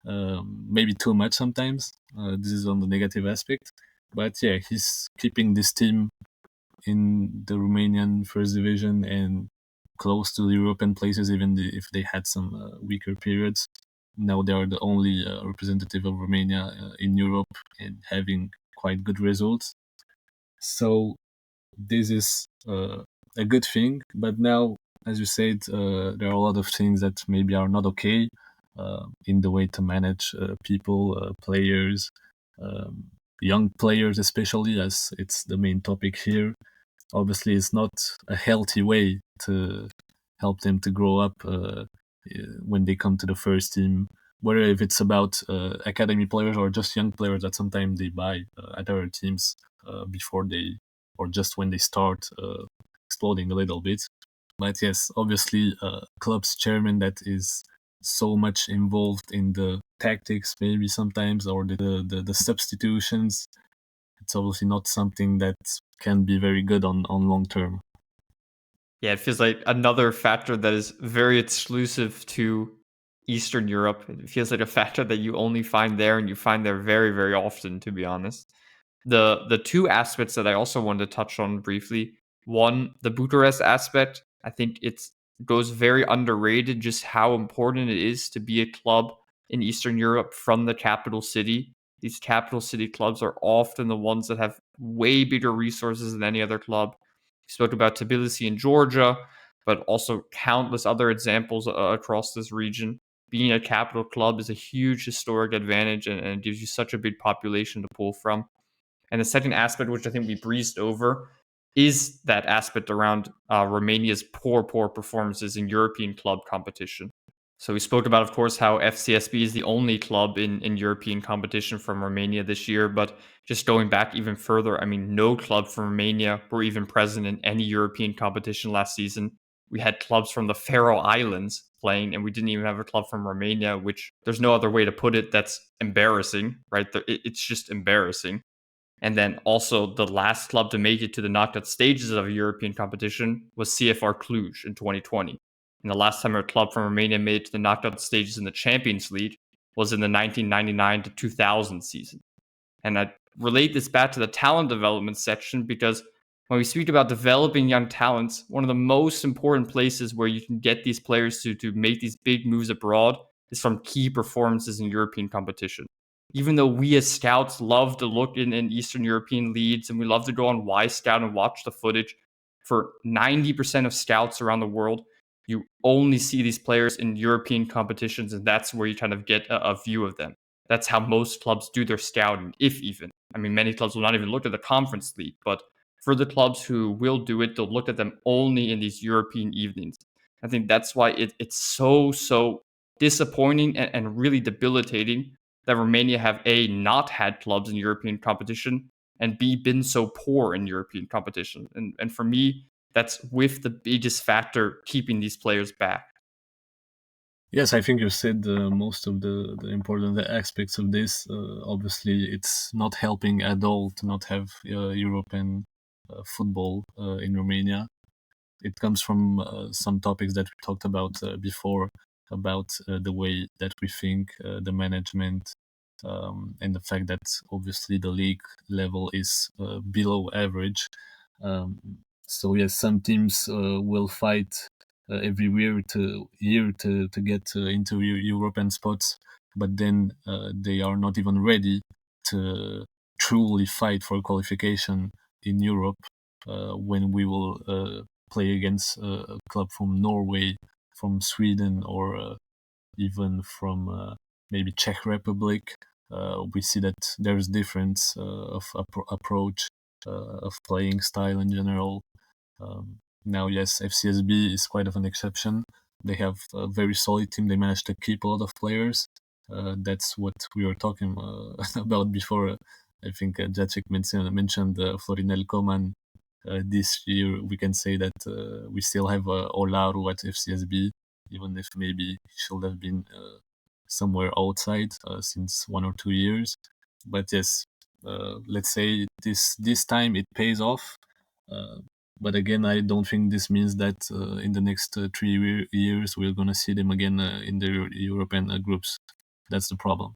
Maybe too much sometimes. This is on the negative aspect, but yeah, he's keeping this team in the Romanian first division and close to the European places, even if they had some weaker periods. Now they are the only representative of Romania in Europe and having quite good results. So this is a good thing. But now, as you said, there are a lot of things that maybe are not okay in the way to manage people, players, um, young players especially, as it's the main topic here. Obviously, it's not a healthy way to help them to grow up when they come to the first team. whether if it's about academy players or just young players that sometimes they buy at other teams before they, or just when they start exploding a little bit. But yes, obviously, club's chairman that is so much involved in the tactics, maybe sometimes, or the substitutions, it's obviously not something that can be very good on long term. Yeah, it feels like another factor that is very exclusive to Eastern Europe. It feels like a factor that you only find there, and you find there very, very often, to be honest. The two aspects that I also wanted to touch on briefly. One, the Bucharest aspect. I think it goes very underrated just how important it is to be a club in Eastern Europe from the capital city. These capital city clubs are often the ones that have way bigger resources than any other club. We spoke about Tbilisi in Georgia, but also countless other examples across this region. Being a capital club is a huge historic advantage, and it gives you such a big population to pull from. And the second aspect, which I think we breezed over, is that aspect around Romania's poor performances in European club competition. So we spoke about, of course, how FCSB is the only club in European competition from Romania this year. But just going back even further, I mean, no club from Romania were even present in any European competition last season. We had clubs from the Faroe Islands playing, and we didn't even have a club from Romania, which there's no other way to put it. That's embarrassing, right? It's just embarrassing. And then also the last club to make it to the knockout stages of a European competition was CFR Cluj in 2020. And the last time a club from Romania made it to the knockout stages in the Champions League was in the 1999 to 2000 season. And I relate this back to the talent development section because when we speak about developing young talents, one of the most important places where you can get these players to make these big moves abroad is from key performances in European competition. Even though we as scouts love to look in Eastern European leagues and we love to go on Y-Scout and watch the footage, for 90% of scouts around the world, you only see these players in European competitions, and that's where you kind of get a view of them. That's how most clubs do their scouting, if even. I mean, many clubs will not even look at the Conference League, but for the clubs who will do it, they'll look at them only in these European evenings. I think that's why it's so disappointing and really debilitating that Romania have A, not had clubs in European competition, and B, been so poor in European competition. And for me, that's with the biggest factor keeping these players back. Yes, I think you said most of the important aspects of this. Obviously, it's not helping at all to not have European football in Romania. It comes from some topics that we talked about before, about the way that we think, the management, and the fact that obviously the league level is below average. So yes, some teams will fight every year to get into European spots, but then they are not even ready to truly fight for qualification in Europe when we will play against a club from Norway, from Sweden, or even from maybe Czech Republic. We see that there's difference of approach, of playing style in general. Now, yes, FCSB is quite of an exception. They have a very solid team. They managed to keep a lot of players. That's what we were talking about before. I think Jacek mentioned Florinel Coman. This year, we can say that we still have Olaru at FCSB, even if maybe he should have been somewhere outside since 1 or 2 years. But yes, let's say this time it pays off. But again, I don't think this means that in the next 3 years we're going to see them again in the European groups. That's the problem.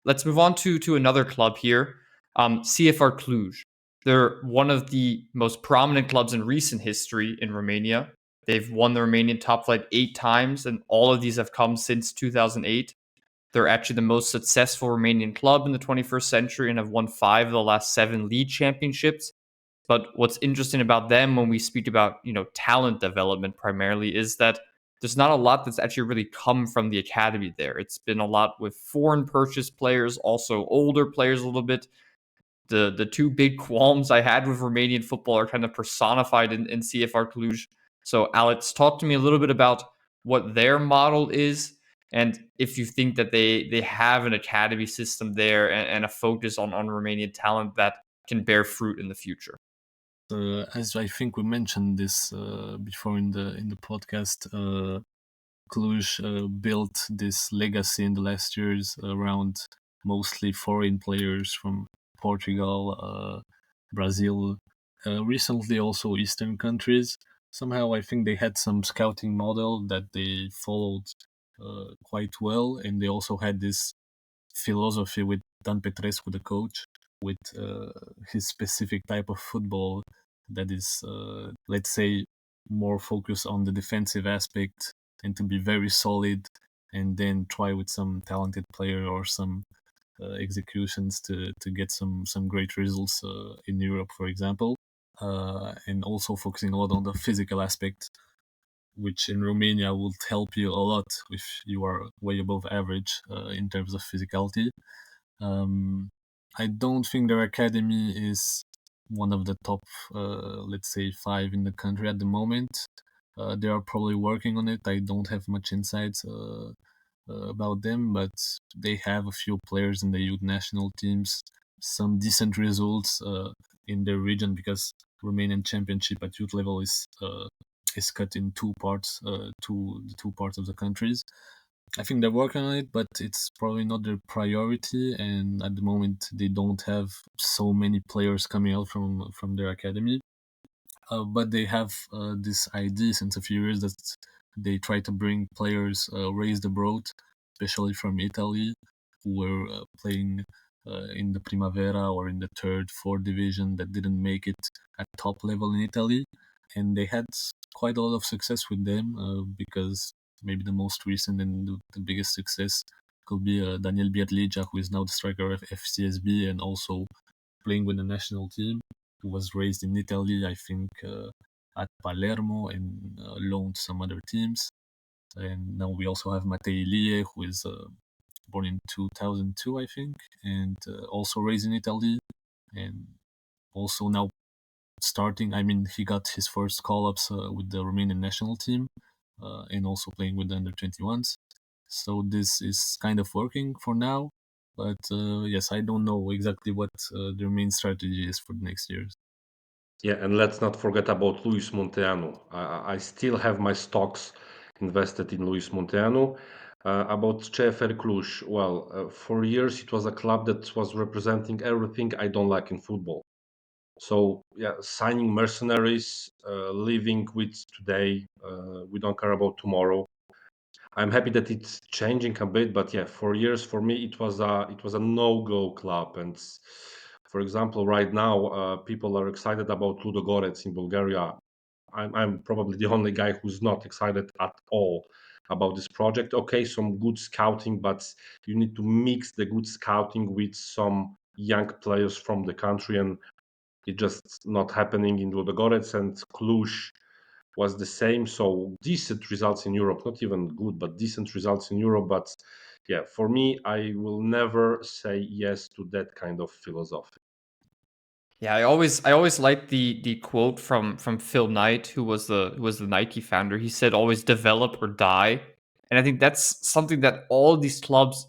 Let's move on to another club here, CFR Cluj. They're one of the most prominent clubs in recent history in Romania. They've won the Romanian top flight 8 times, and all of these have come since 2008. They're actually the most successful Romanian club in the 21st century and have won 5 of the last 7 league championships. But what's interesting about them when we speak about, talent development primarily is that there's not a lot that's actually really come from the academy there. It's been a lot with foreign purchase players, also older players a little bit. The two big qualms I had with Romanian football are kind of personified in CFR Cluj. So Alex, talk to me a little bit about what their model is, and if you think that they have an academy system there and a focus on Romanian talent that can bear fruit in the future. As I think we mentioned this before in the podcast, Cluj built this legacy in the last years around mostly foreign players from Portugal, Brazil, recently also Eastern countries. Somehow I think they had some scouting model that they followed quite well, and they also had this philosophy with Dan Petrescu, the coach, with his specific type of football that is, let's say, more focused on the defensive aspect and to be very solid, and then try with some talented player or some executions to get some great results in Europe, for example, and also focusing a lot on the physical aspect, which in Romania would help you a lot if you are way above average in terms of physicality. I don't think their academy is one of the top, let's say, 5 in the country at the moment. They are probably working on it. I don't have much insights about them, but they have a few players in the youth national teams, some decent results in their region, because Romanian championship at youth level is cut in two parts, the two parts of the countries. I think they're working on it, but it's probably not their priority. And at the moment, they don't have so many players coming out from their academy. But they have this idea since a few years that they try to bring players raised abroad, especially from Italy, who were playing in the Primavera or in the third, fourth division that didn't make it at top level in Italy. And they had quite a lot of success with them because maybe the most recent and the biggest success could be Daniel Biatliga, who is now the striker of FCSB and also playing with the national team, who was raised in Italy, I think, at Palermo and loaned some other teams. And now we also have Matei Ilie, who is born in 2002, I think, and also raised in Italy. And also now starting, I mean, he got his first call-ups with the Romanian national team and also playing with the under-21s. So this is kind of working for now. But yes, I don't know exactly what their main strategy is for the next years. Yeah, and let's not forget about Luis Munteanu. I still have my stocks invested in Luis Munteanu. About CFR Cluj, well, for years it was a club that was representing everything I don't like in football. So yeah, signing mercenaries, living with today, we don't care about tomorrow. I'm happy that it's changing a bit, but yeah, for years for me it was a no-go club. And for example, right now people are excited about Ludogorets in Bulgaria. I'm probably the only guy who's not excited at all about this project. Okay, some good scouting, but you need to mix the good scouting with some young players from the country, and it's just not happening in Ludogorets, and Cluj was the same. So decent results in Europe, not even good, but decent results in Europe. But yeah, for me, I will never say yes to that kind of philosophy. Yeah, I always liked the quote from Phil Knight, who was the Nike founder. He said, "Always develop or die," and I think that's something that all these clubs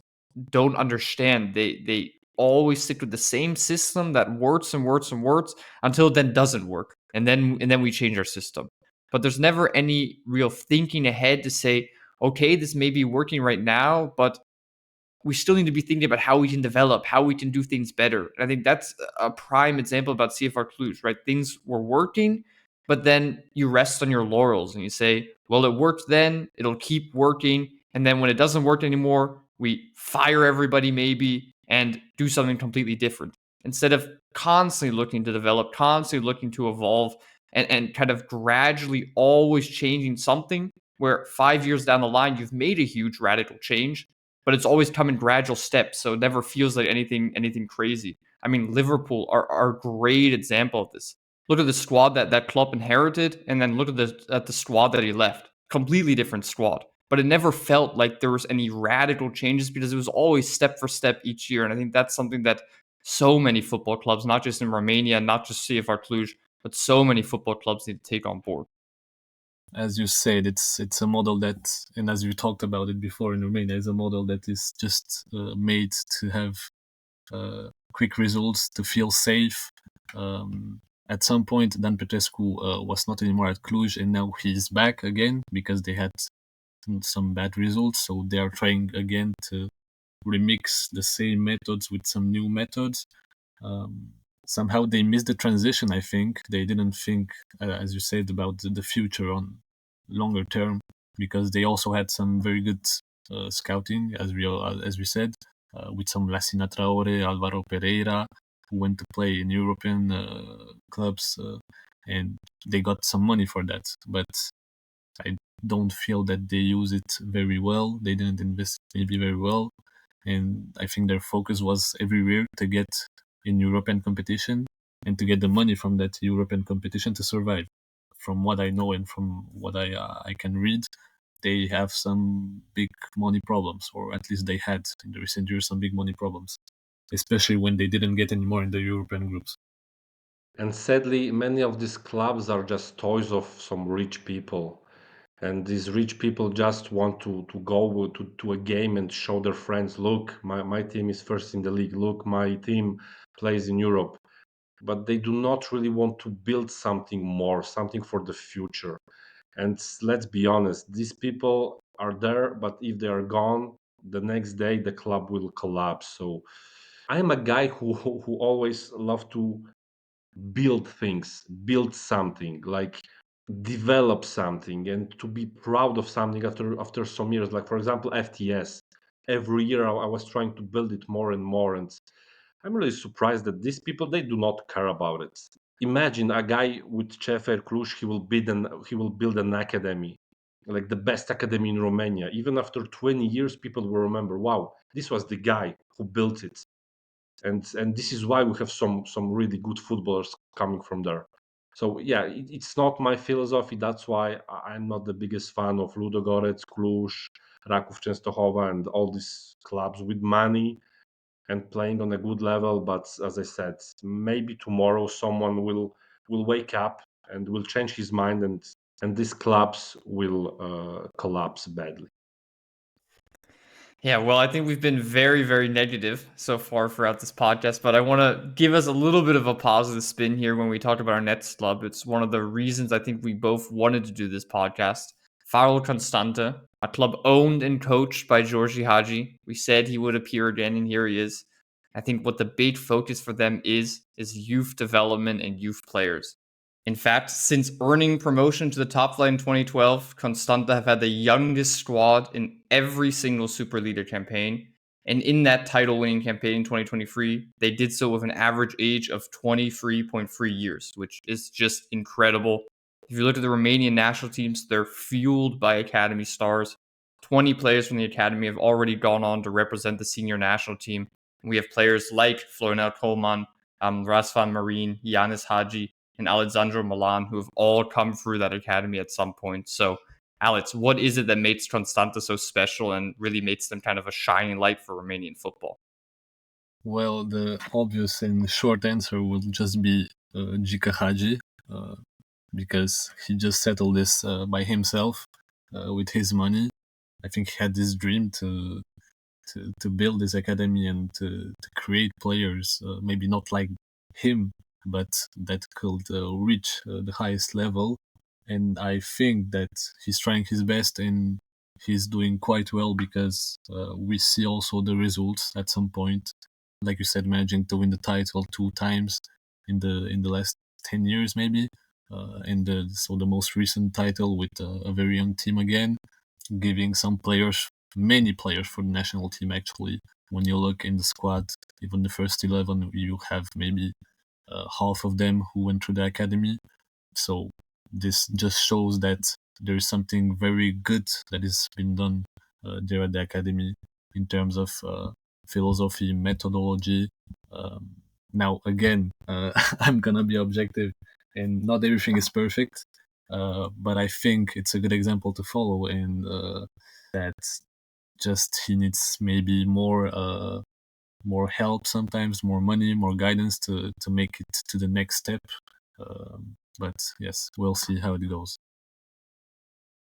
don't understand. They always stick with the same system that works and works and works until it then doesn't work, and then we change our system. But there's never any real thinking ahead to say, okay, this may be working right now, but we still need to be thinking about how we can develop, how we can do things better. And I think that's a prime example about CFR Cluj, right? Things were working, but then you rest on your laurels and you say, well, it worked then, it'll keep working. And then when it doesn't work anymore, we fire everybody maybe and do something completely different. Instead of constantly looking to develop, constantly looking to evolve, and kind of gradually always changing something where 5 years down the line, you've made a huge radical change, but it's always come in gradual steps, so it never feels like anything crazy. I mean, Liverpool are a great example of this. Look at the squad that Klopp inherited, and then look at the squad that he left. Completely different squad, but it never felt like there was any radical changes because it was always step for step each year. And I think that's something that so many football clubs, not just in Romania, not just CFR Cluj, but so many football clubs need to take on board. as you said, it's a model that, and as you talked about it before in Romania, is a model that is just made to have quick results, to feel safe. At some point, Dan Petrescu was not anymore at Cluj, and now he's back again because they had some bad results. So they are trying again to remix the same methods with some new methods. Somehow they missed the transition. I think they didn't think, as you said, about the future on longer term, because they also had some very good scouting, as we said, with some Lassina Traore, Alvaro Pereira, who went to play in European clubs, and they got some money for that. But I don't feel that they use it very well. They didn't invest maybe very well, and I think their focus was everywhere to get in European competition and to get the money from that European competition to survive. From what I know and from what I can read, they have some big money problems, or at least they had in the recent years some big money problems, especially when they didn't get any more in the European groups. And sadly, many of these clubs are just toys of some rich people. And these rich people just want to go to a game and show their friends, look, my team is first in the league, look, my team plays in Europe. But they do not really want to build something more, something for the future. And let's be honest, these people are there, but if they are gone, the next day the club will collapse. So I am a guy who always love to build things, build something, like develop something, and to be proud of something after some years. Like for example, FTS. Every year I was trying to build it more and more, and I'm really surprised that these people, they do not care about it. Imagine a guy with CFR Cluj, he will build an academy, like the best academy in Romania. Even after 20 years, people will remember, wow, this was the guy who built it. And this is why we have some really good footballers coming from there. So yeah, it's not my philosophy. That's why I'm not the biggest fan of Ludogorets, Cluj, Raków Częstochowa, and all these clubs with money and playing on a good level. But as I said, maybe tomorrow someone will wake up and will change his mind, and these clubs will collapse badly. Yeah, well, I think we've been very, very negative so far throughout this podcast, but I want to give us a little bit of a positive spin here when we talk about our next club. It's one of the reasons I think we both wanted to do this podcast. Farul Constanța, a club owned and coached by Gheorghe Hagi. We said he would appear again, and here he is. I think what the big focus for them is youth development and youth players. In fact, since earning promotion to the top flight in 2012, Constanta have had the youngest squad in every single Superliga campaign. And in that title winning campaign in 2023, they did so with an average age of 23.3 years, which is just incredible. If you look at the Romanian national teams, they're fueled by academy stars. 20 players from the academy have already gone on to represent the senior national team. We have players like Florinel Coleman, Razvan Marin, Yanis Hagi, and Alexandru Milan, who have all come through that academy at some point. So, Alex, what is it that makes Constanta so special and really makes them kind of a shining light for Romanian football? Well, the obvious and short answer will just be Gheorghe Hagi, because he just settled this by himself with his money. I think he had this dream to build this academy and to create players, maybe not like him, but that could reach the highest level. And I think that he's trying his best and he's doing quite well, because we see also the results at some point. Like you said, managing to win the title 2 times in the last 10 years, maybe. So the most recent title with a very young team again, giving some players, many players for the national team actually. When you look in the squad, even the first 11, you have maybe half of them who went through the academy. So this just shows that there is something very good that has been done there at the academy in terms of philosophy, methodology. Now, again, I'm gonna be objective, and not everything is perfect, but I think it's a good example to follow, and that just he needs maybe more help sometimes, more money, more guidance to make it to the next step. But yes, we'll see how it goes.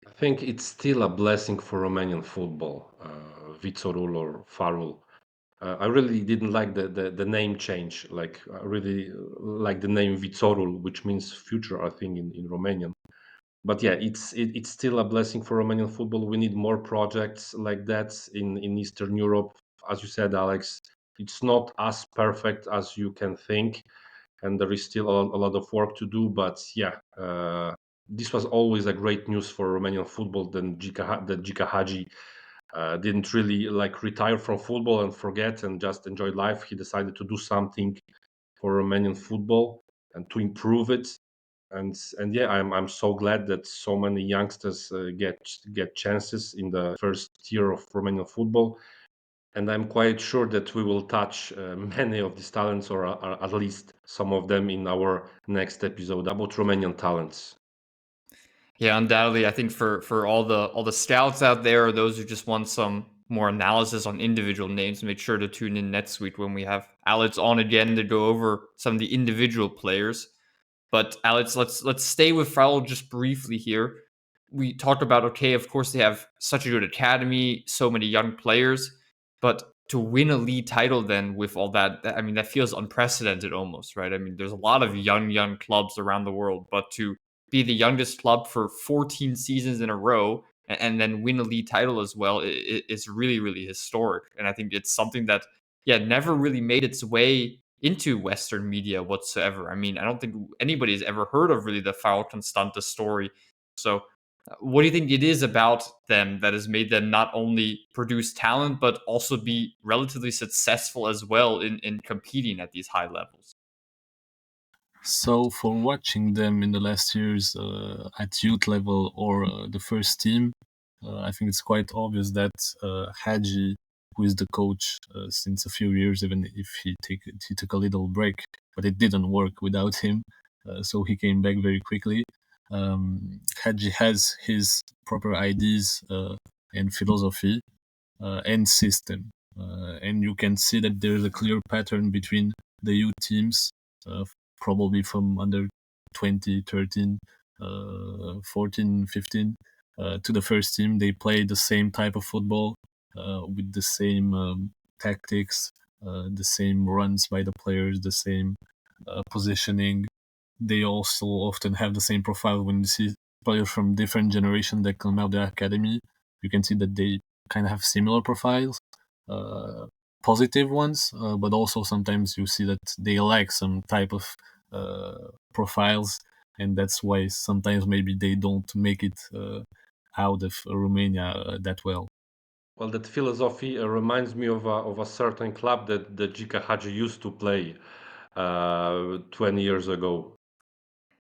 I think it's still a blessing for Romanian football, Vitorul or Farul. I really didn't like the name change. Like, I really like the name Vitorul, which means future, I think, in Romanian. But yeah, it's still a blessing for Romanian football. We need more projects like that in Eastern Europe. As you said, Alex, it's not as perfect as you can think, and there is still a lot of work to do. But yeah, this was always a great news for Romanian football. Then Gheorghe Hagi didn't really like retire from football and forget and just enjoy life. He decided to do something for Romanian football and to improve it. And yeah, I'm so glad that so many youngsters get chances in the first tier of Romanian football. And I'm quite sure that we will touch many of these talents, or at least some of them, in our next episode about Romanian talents. Yeah, undoubtedly. I think for all the scouts out there, or those who just want some more analysis on individual names, make sure to tune in next week when we have Alex on again to go over some of the individual players. But Alex, let's stay with Farul just briefly here. We talked about, okay, of course they have such a good academy, so many young players, but to win a league title then with all that, I mean, that feels unprecedented almost, right? I mean, there's a lot of young clubs around the world, but to be the youngest club for 14 seasons in a row and then win a league title as well is really, really historic. And I think it's something that, yeah, never really made its way into Western media whatsoever. I mean, I don't think anybody's ever heard of really the Farul Constanța story. So, what do you think it is about them that has made them not only produce talent, but also be relatively successful as well in competing at these high levels? So for watching them in the last years at youth level or the first team, I think it's quite obvious that Hagi, who is the coach since a few years, even if he took a little break, but it didn't work without him, so he came back very quickly. Hagi has his proper ideas and philosophy and system, and you can see that there's a clear pattern between the youth teams, probably from under 20, 13, 14, 15, to the first team. They play the same type of football with the same tactics, the same runs by the players, the same positioning. They also often have the same profile. When you see players from different generations that come out of the academy, you can see that they kind of have similar profiles, positive ones, but also sometimes you see that they lack some type of profiles, and that's why sometimes maybe they don't make it out of Romania that well. Well, that philosophy reminds me of a certain club that Gheorghe Hagi used to play 20 years ago.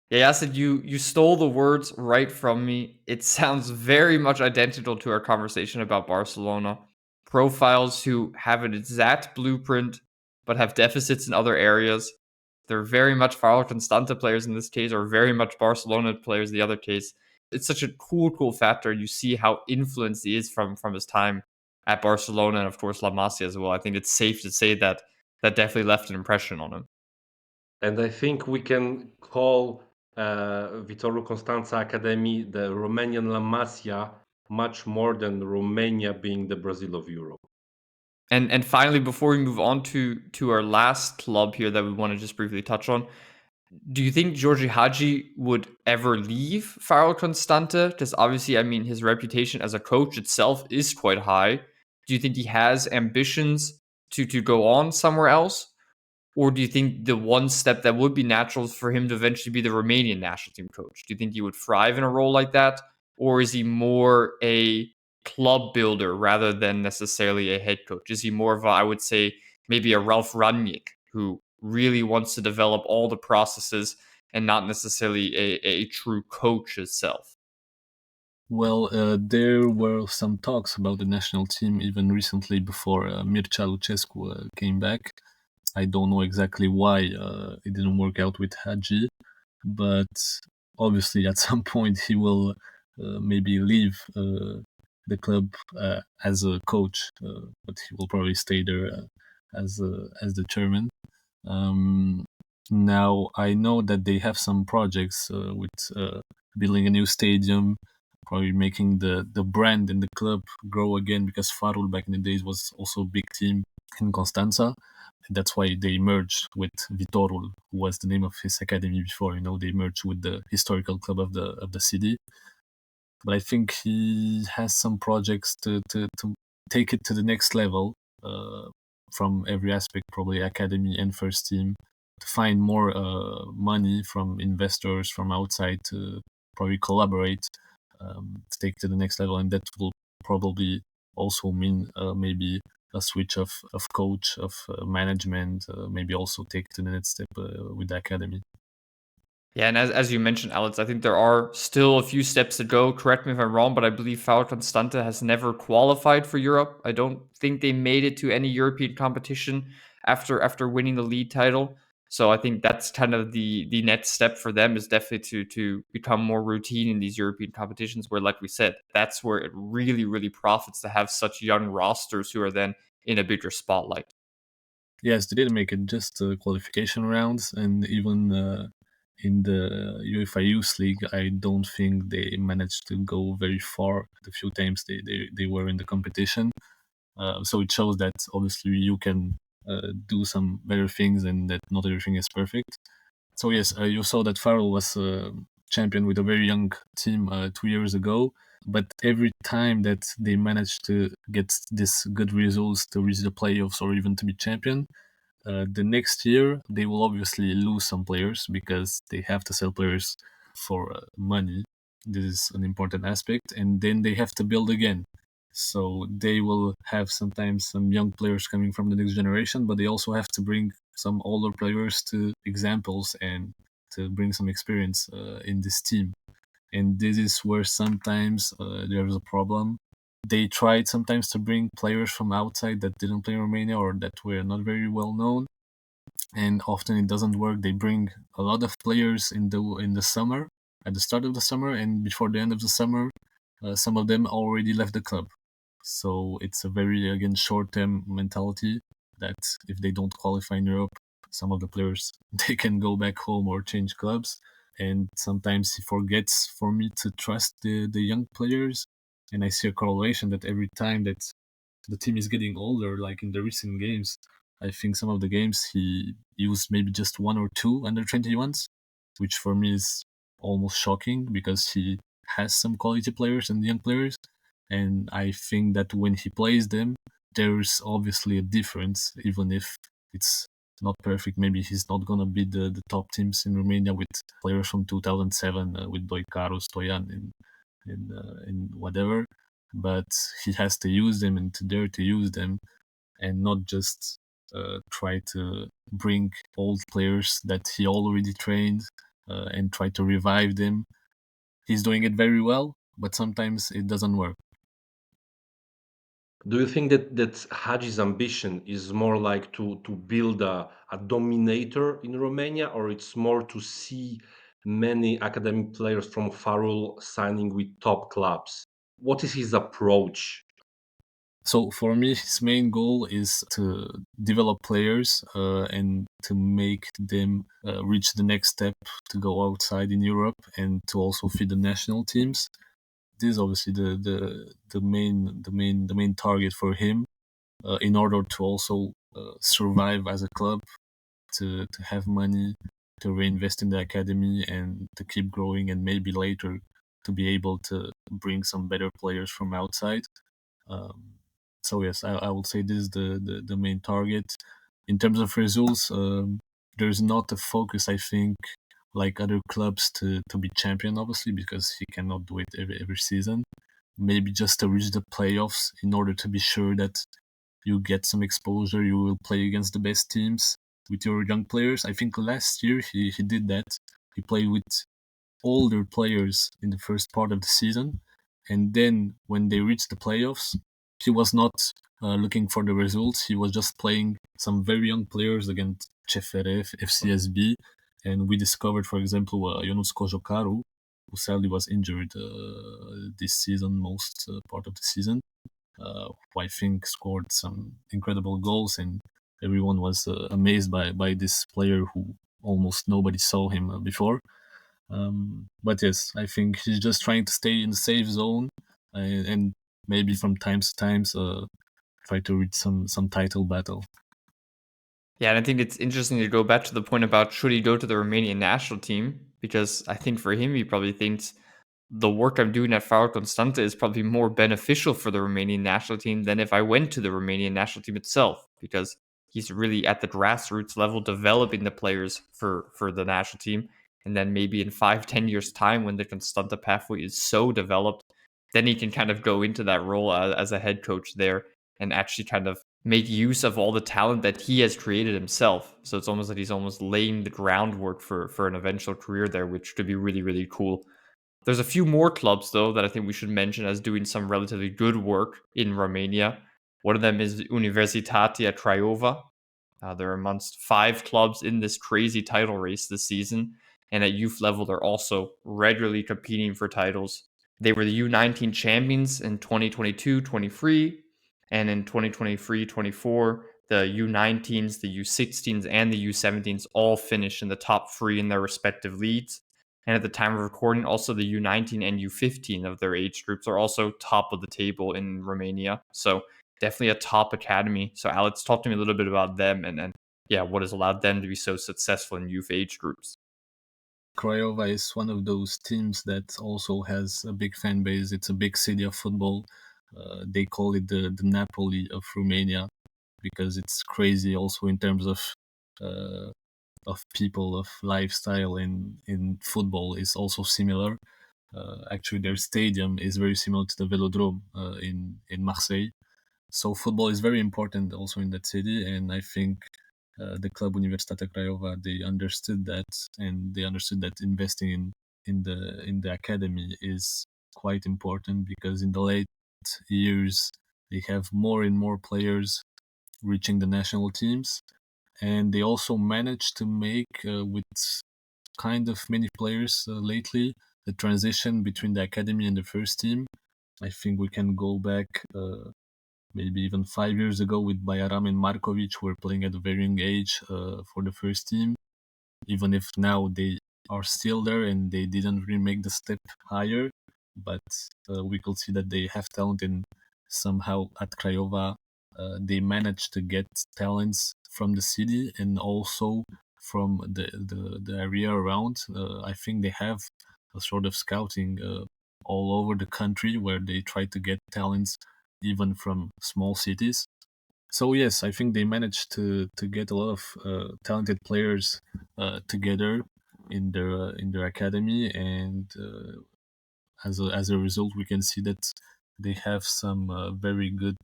Yeah, Yasid, you stole the words right from me. It sounds very much identical to our conversation about Barcelona. Profiles who have an exact blueprint but have deficits in other areas. They're very much Farul Constanța players in this case, or very much Barcelona players in the other case. It's such a cool factor. You see how influenced he is from his time at Barcelona and of course La Masia as well. I think it's safe to say that that definitely left an impression on him. And I think we can call Vitorul Constanța Academy the Romanian La Masia much more than Romania being the Brazil of Europe. And finally, before we move on to our last club here that we want to just briefly touch on, do you think Gheorghe Hagi would ever leave Farul Constanța? Because obviously, I mean, his reputation as a coach itself is quite high. Do you think he has ambitions to go on somewhere else? Or do you think the one step that would be natural is for him to eventually be the Romanian national team coach? Do you think he would thrive in a role like that? Or is he more a club builder rather than necessarily a head coach? Is he more of a, I would say, maybe a Ralf Rangnick who really wants to develop all the processes and not necessarily a true coach itself? Well, there were some talks about the national team even recently before Mircea Lucescu came back. I don't know exactly why it didn't work out with Hagi, but obviously at some point he will maybe leave the club as a coach, but he will probably stay there as the chairman. Now I know that they have some projects with building a new stadium, probably making the brand and the club grow again, because Farul back in the days was also a big team in Constanța. That's why they merged with Viitorul, who was the name of his academy before. They merged with the historical club of the city. But I think he has some projects to take it to the next level, from every aspect, probably academy and first team, to find more money from investors from outside to probably collaborate, to take to the next level, and that will probably also mean maybe a switch of coach, of management, maybe also take to the next step with the academy. Yeah, and as you mentioned, Alex, I think there are still a few steps to go. Correct me if I'm wrong, but I believe Farul Constanța has never qualified for Europe. I don't think they made it to any European competition after winning the league title. So I think that's kind of the next step for them, is definitely to become more routine in these European competitions, where, like we said, that's where it really, really profits to have such young rosters who are then in a bigger spotlight. Yes, they didn't make it just qualification rounds, and even in the UEFA Youth League, I don't think they managed to go very far the few times they were in the competition. So it shows that obviously you can do some better things, and that not everything is perfect. So yes, you saw that Farrell was champion with a very young team 2 years ago. But every time that they managed to get these good results to reach the playoffs or even to be champion, the next year they will obviously lose some players, because they have to sell players for money. This is an important aspect, and then they have to build again. So they will have sometimes some young players coming from the next generation, but they also have to bring some older players to examples and to bring some experience in this team. And this is where sometimes there is a problem. They tried sometimes to bring players from outside that didn't play in Romania or that were not very well known, and often it doesn't work. They bring a lot of players in the summer, at the start of the summer, and before the end of the summer, some of them already left the club. So it's a very, again, short-term mentality, that if they don't qualify in Europe, some of the players they can go back home or change clubs. And sometimes he forgets for me to trust the young players. And I see a correlation that every time that the team is getting older, like in the recent games, I think some of the games he used maybe just one or two under 21s, which for me is almost shocking, because he has some quality players and young players. And I think that when he plays them, there's obviously a difference, even if it's not perfect. Maybe he's not going to beat the top teams in Romania with players from 2007, with Doicaru, Stoyan, and whatever. But he has to use them and to dare to use them, and not just try to bring old players that he already trained and try to revive them. He's doing it very well, but sometimes it doesn't work. Do you think that Hagi's ambition is more like to build a dominator in Romania, or it's more to see many academic players from Farul signing with top clubs? What is his approach? So for me, his main goal is to develop players and to make them reach the next step, to go outside in Europe and to also feed the national teams. This is obviously the main target for him, in order to also survive as a club, to have money to reinvest in the academy and to keep growing, and maybe later to be able to bring some better players from outside. Um, so yes, I would say this is the main target. In terms of results, there's not a focus, I think, like other clubs, to be champion, obviously, because he cannot do it every season. Maybe just to reach the playoffs, in order to be sure that you get some exposure, you will play against the best teams with your young players. I think last year he did that. He played with older players in the first part of the season, and then when they reached the playoffs, he was not looking for the results. He was just playing some very young players against CFR, FCSB, and we discovered, for example, Ionuț Cojocaru, who sadly was injured this season, most part of the season, who I think scored some incredible goals, and everyone was amazed by this player who almost nobody saw him before. But yes, I think he's just trying to stay in the safe zone and maybe from time to time try to reach some title battle. Yeah, and I think it's interesting to go back to the point about should he go to the Romanian national team, because I think for him, he probably thinks the work I'm doing at Farul Constanța is probably more beneficial for the Romanian national team than if I went to the Romanian national team itself, because he's really at the grassroots level developing the players for the national team. And then maybe in 5-10 years time, when the Constanta pathway is so developed, then he can kind of go into that role as a head coach there and actually kind of make use of all the talent that he has created himself. So it's almost like he's almost laying the groundwork for an eventual career there, which could be really, really cool. There's a few more clubs, though, that I think we should mention as doing some relatively good work in Romania. One of them is Universitatea Craiova. They're amongst 5 clubs in this crazy title race this season. And at youth level, they're also regularly competing for titles. They were the U19 champions in 2022-23, and in 2023-24, the U19s, the U16s, and the U17s all finished in the top 3 in their respective leagues. And at the time of recording, also the U19 and U15 of their age groups are also top of the table in Romania. So definitely a top academy. So Alex, talk to me a little bit about them and yeah, what has allowed them to be so successful in youth age groups. Craiova is one of those teams that also has a big fan base. It's a big city of football. They call it the Napoli of Romania because it's crazy also in terms of people, of lifestyle in football is also similar. Actually, their stadium is very similar to the Velodrome in Marseille. So football is very important also in that city, and I think the club Universitatea Craiova, they understood that, and they understood that investing in the academy is quite important because in the late years they have more and more players reaching the national teams, and they also managed to make with kind of many players lately the transition between the academy and the first team. I think we can go back maybe even 5 years ago with Bayaram and Markovic who were playing at a very young age for the first team, even if now they are still there and they didn't really make the step higher, but we could see that they have talent, and somehow at Craiova they managed to get talents from the city and also from the area around. I think they have a sort of scouting all over the country where they try to get talents even from small cities. So yes, I think they managed to get a lot of talented players together in their academy, and as a result, we can see that they have some very good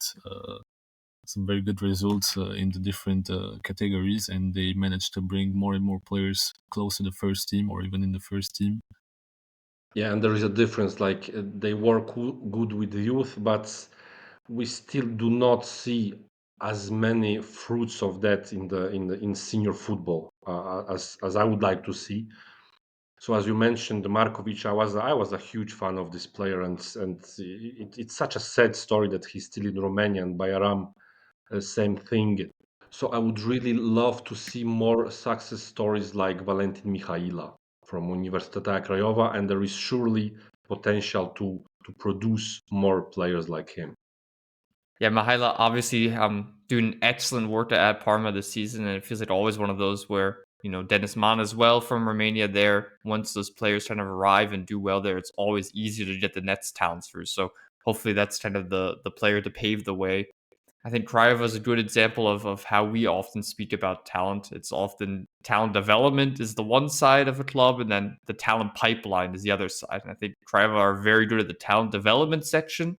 results in the different categories, and they managed to bring more and more players close to the first team or even in the first team. Yeah, and there is a difference. Like they work good with the youth, but we still do not see as many fruits of that in senior football as I would like to see. So as you mentioned, Markovic, I was a huge fan of this player, and it's such a sad story that he's still in Romania, and Bayaram, same thing. So I would really love to see more success stories like Valentin Mihaila from Universitatea Craiova, and there is surely potential to produce more players like him. Yeah, Mihaila obviously doing excellent work at Parma this season, and it feels like always one of those where, you know, Dennis Mann as well from Romania there. Once those players kind of arrive and do well there, it's always easier to get the next talents through. So hopefully that's kind of the player to pave the way. I think Craiova is a good example of how we often speak about talent. It's often talent development is the one side of a club, and then the talent pipeline is the other side. And I think Craiova are very good at the talent development section,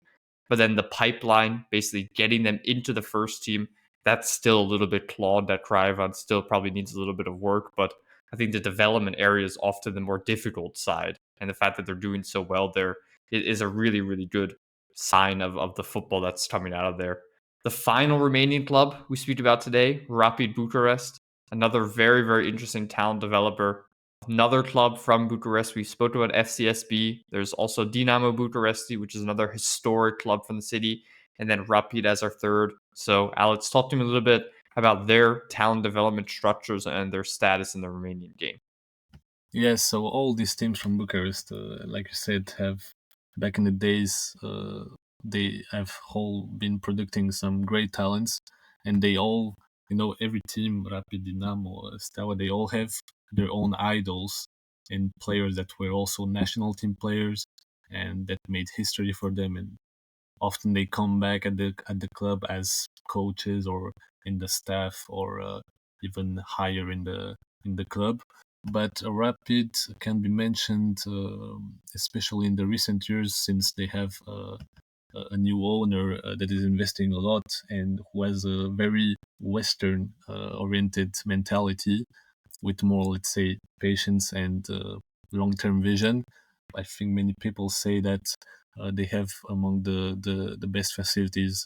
but then the pipeline, basically getting them into the first team, that's still a little bit clawed at Craiova and still probably needs a little bit of work. But I think the development area is often the more difficult side. And the fact that they're doing so well there is a really, really good sign of the football that's coming out of there. The final Romanian club we speak about today, Rapid Bucharest, another very, very interesting talent developer. Another club from Bucharest. We spoke about FCSB. There's also Dinamo Bucuresti, which is another historic club from the city, and then Rapid as our third. So, Alex, talk to me a little bit about their talent development structures and their status in the Romanian game. Yes, so all these teams from Bucharest, like you said, have back in the days, they have all been producing some great talents, and they all, every team, Rapid, Dinamo, Steaua, they all have their own idols and players that were also national team players and that made history for them. And often they come back at the club as coaches or in the staff or even higher in the club. But Rapid can be mentioned, especially in the recent years, since they have a new owner that is investing a lot and who has a very Western oriented mentality with more, let's say, patience and long-term vision. I think many people say that they have among the best facilities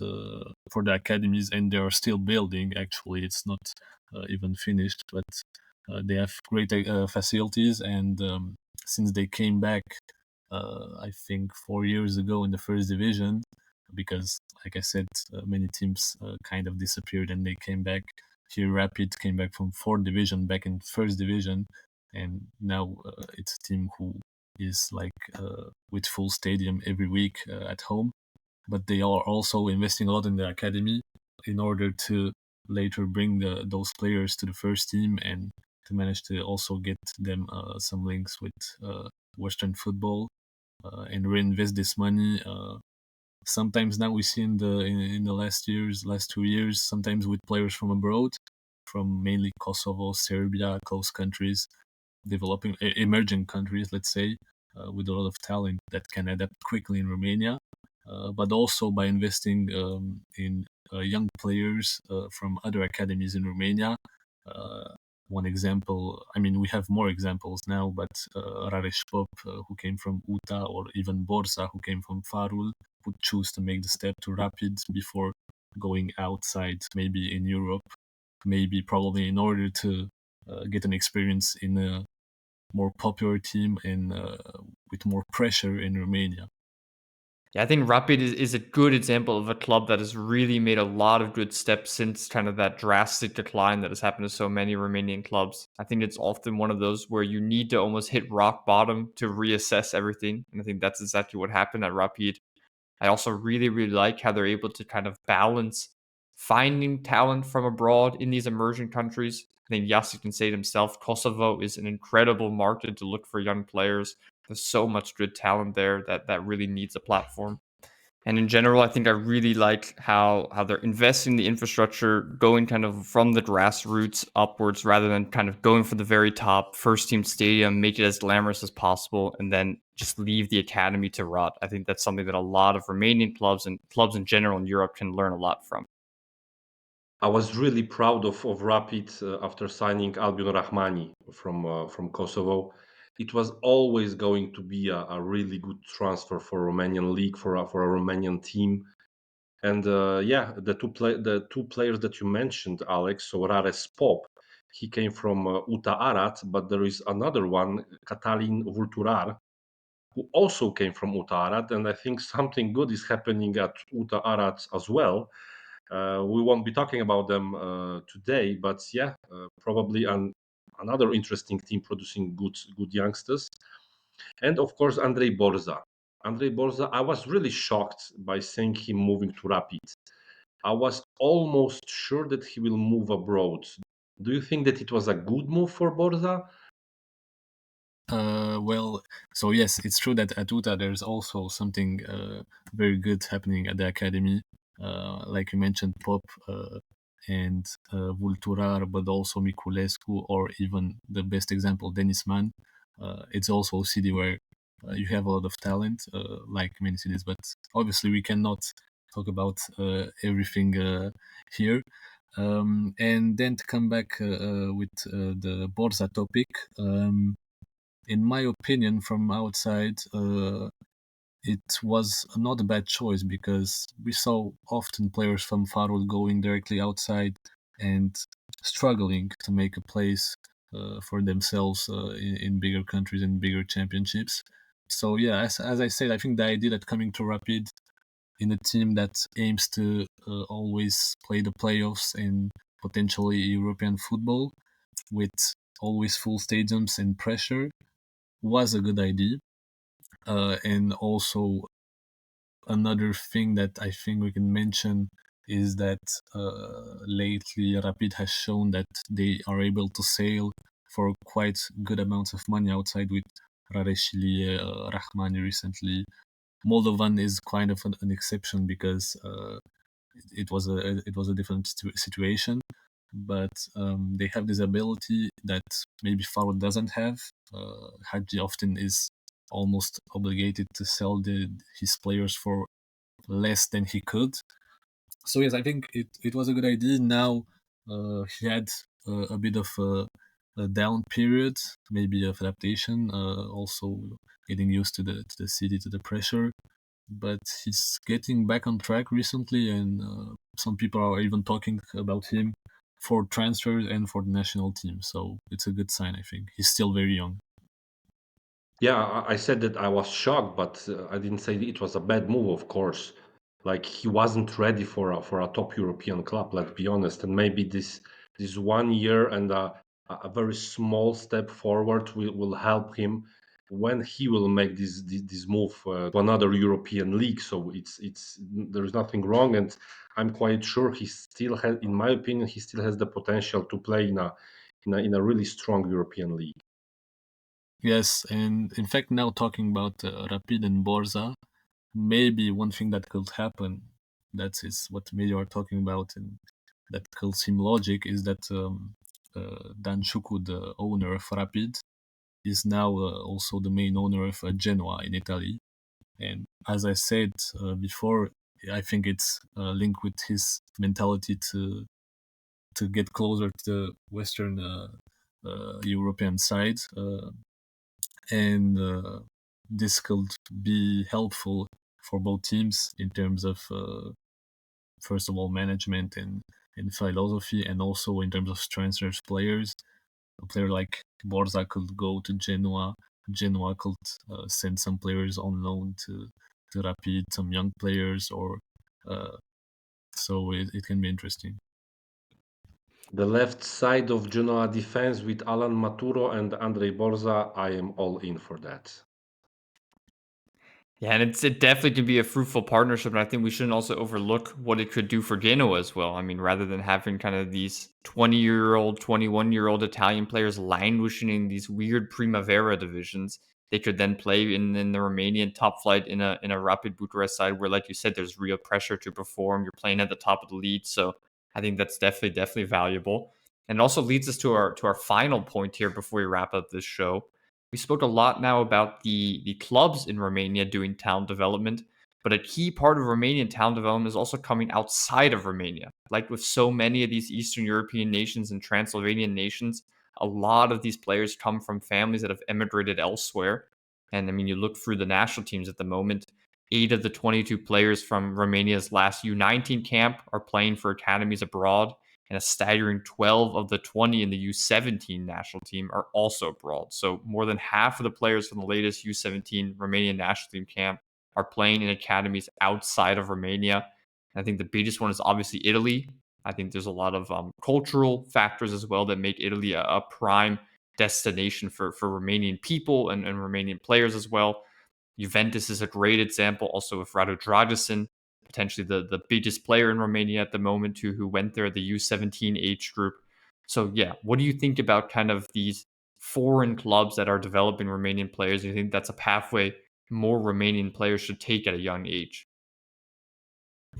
for the academies, and they are still building. Actually, it's not even finished, but they have great facilities. And since they came back, I think 4 years ago in the first division, because, like I said, many teams kind of disappeared and they came back. Here, Rapid came back from fourth division back in first division, and now it's a team who is like with full stadium every week at home. But they are also investing a lot in the academy in order to later bring those players to the first team and to manage to also get them some links with Western football and reinvest this money. Sometimes now we see in the last 2 years, sometimes with players from abroad, from mainly Kosovo, Serbia, close countries, developing emerging countries, let's say, with a lot of talent that can adapt quickly in Romania, but also by investing in young players from other academies in Romania. Uh, One example, I mean, we have more examples now, but Rareș Pop, who came from UTA, or even Borsa, who came from Farul, would choose to make the step to Rapid before going outside, maybe in Europe, maybe probably in order to get an experience in a more popular team and with more pressure in Romania. Yeah, I think Rapid is a good example of a club that has really made a lot of good steps since kind of that drastic decline that has happened to so many Romanian clubs. I think it's often one of those where you need to almost hit rock bottom to reassess everything. And I think that's exactly what happened at Rapid. I also really, really like how they're able to kind of balance finding talent from abroad in these emerging countries. I think Jacek can say it himself. Kosovo is an incredible market to look for young players. There's so much good talent there that really needs a platform. And in general, I think I really like how they're investing in the infrastructure, going kind of from the grassroots upwards rather than kind of going for the very top, first team stadium, make it as glamorous as possible, and then just leave the academy to rot. I think that's something that a lot of Romanian clubs and clubs in general in Europe can learn a lot from. I was really proud of Rapid after signing Albion Rahmani from Kosovo. It was always going to be a really good transfer for Romanian league, for a Romanian team. And yeah, the two players that you mentioned, Alex, so Rares Pop, he came from UTA Arat, but there is another one, Catalin Vulturar, who also came from UTA Arat, and I think something good is happening at UTA Arat as well. We won't be talking about them today, but yeah, probably another interesting team producing good youngsters. And of course, Andrei Borza. Andrei Borza, I was really shocked by seeing him moving to Rapid. I was almost sure that he will move abroad. Do you think that it was a good move for Borza? Well, so yes, it's true that at UTA there's also something very good happening at the academy. Like you mentioned, Pop and Vulturar, but also Miculescu, or even the best example, Denis Man. It's also a city where you have a lot of talent, like many cities, but obviously we cannot talk about everything here. And then to come back with the Borza topic. In my opinion, from outside, it was not a bad choice because we saw often players from Farul going directly outside and struggling to make a place for themselves in bigger countries and bigger championships. So yeah, as I said, I think the idea that coming to Rapid in a team that aims to always play the playoffs and potentially European football with always full stadiums and pressure was a good idea. And also another thing that I think we can mention is that lately Rapid has shown that they are able to sail for quite good amounts of money outside with Rareshili, Rahmani recently. Moldovan is kind of an exception because it was a different situation, but they have this ability that maybe Farul doesn't have. Hagi often is almost obligated to sell his players for less than he could. So yes, I think it was a good idea. Now he had a bit of a down period, maybe of adaptation, also getting used to the city, to the pressure. But he's getting back on track recently, and some people are even talking about him for transfers and for the national team. So it's a good sign, I think. He's still very young. Yeah, I said that I was shocked, but I didn't say it was a bad move, of course. Like he wasn't ready for a top European club, let's be honest. And maybe this 1 year and a very small step forward will help him when he will make this move to another European league. So it's there's nothing wrong, and I'm quite sure he still has, in my opinion, he still has the potential to play in a really strong European league. Yes, and in fact, now talking about Rapid and Borza, maybe one thing that could happen, that is what maybe you are talking about, and that could seem logic, is that Dan Shuku, the owner of Rapid, is now also the main owner of Genoa in Italy. And as I said before, I think it's linked with his mentality to get closer to the Western European side. And this could be helpful for both teams in terms of first of all management and philosophy, and also in terms of transfers players. A player like Borza could go to Genoa. Genoa could send some players on loan to Rapid, some young players, or so it can be interesting. The left side of Genoa defense with Alan Maturo and Andrei Borza, I am all in for that. Yeah, and it definitely can be a fruitful partnership, and I think we shouldn't also overlook what it could do for Genoa as well. I mean, rather than having kind of these 20-year-old, 21-year-old Italian players languishing in these weird Primavera divisions, they could then play in the Romanian top flight in a Rapid Bucharest side where, like you said, there's real pressure to perform. You're playing at the top of the league, so I think that's definitely valuable. And it also leads us to our final point here before we wrap up this show. We spoke a lot now about the clubs in Romania doing talent development, but a key part of Romanian talent development is also coming outside of Romania. Like with so many of these Eastern European nations and Transylvanian nations, a lot of these players come from families that have emigrated elsewhere. And I mean, you look through the national teams at the moment, 8 of the 22 players from Romania's last U19 camp are playing for academies abroad, and a staggering 12 of the 20 in the U17 national team are also abroad. So more than half of the players from the latest U17 Romanian national team camp are playing in academies outside of Romania. I think the biggest one is obviously Italy. I think there's a lot of cultural factors as well that make Italy a prime destination for Romanian people and Romanian players as well. Juventus is a great example, also with Radu Dragosin, potentially the biggest player in Romania at the moment, who went there at the U17 age group. So yeah, what do you think about kind of these foreign clubs that are developing Romanian players? Do you think that's a pathway more Romanian players should take at a young age?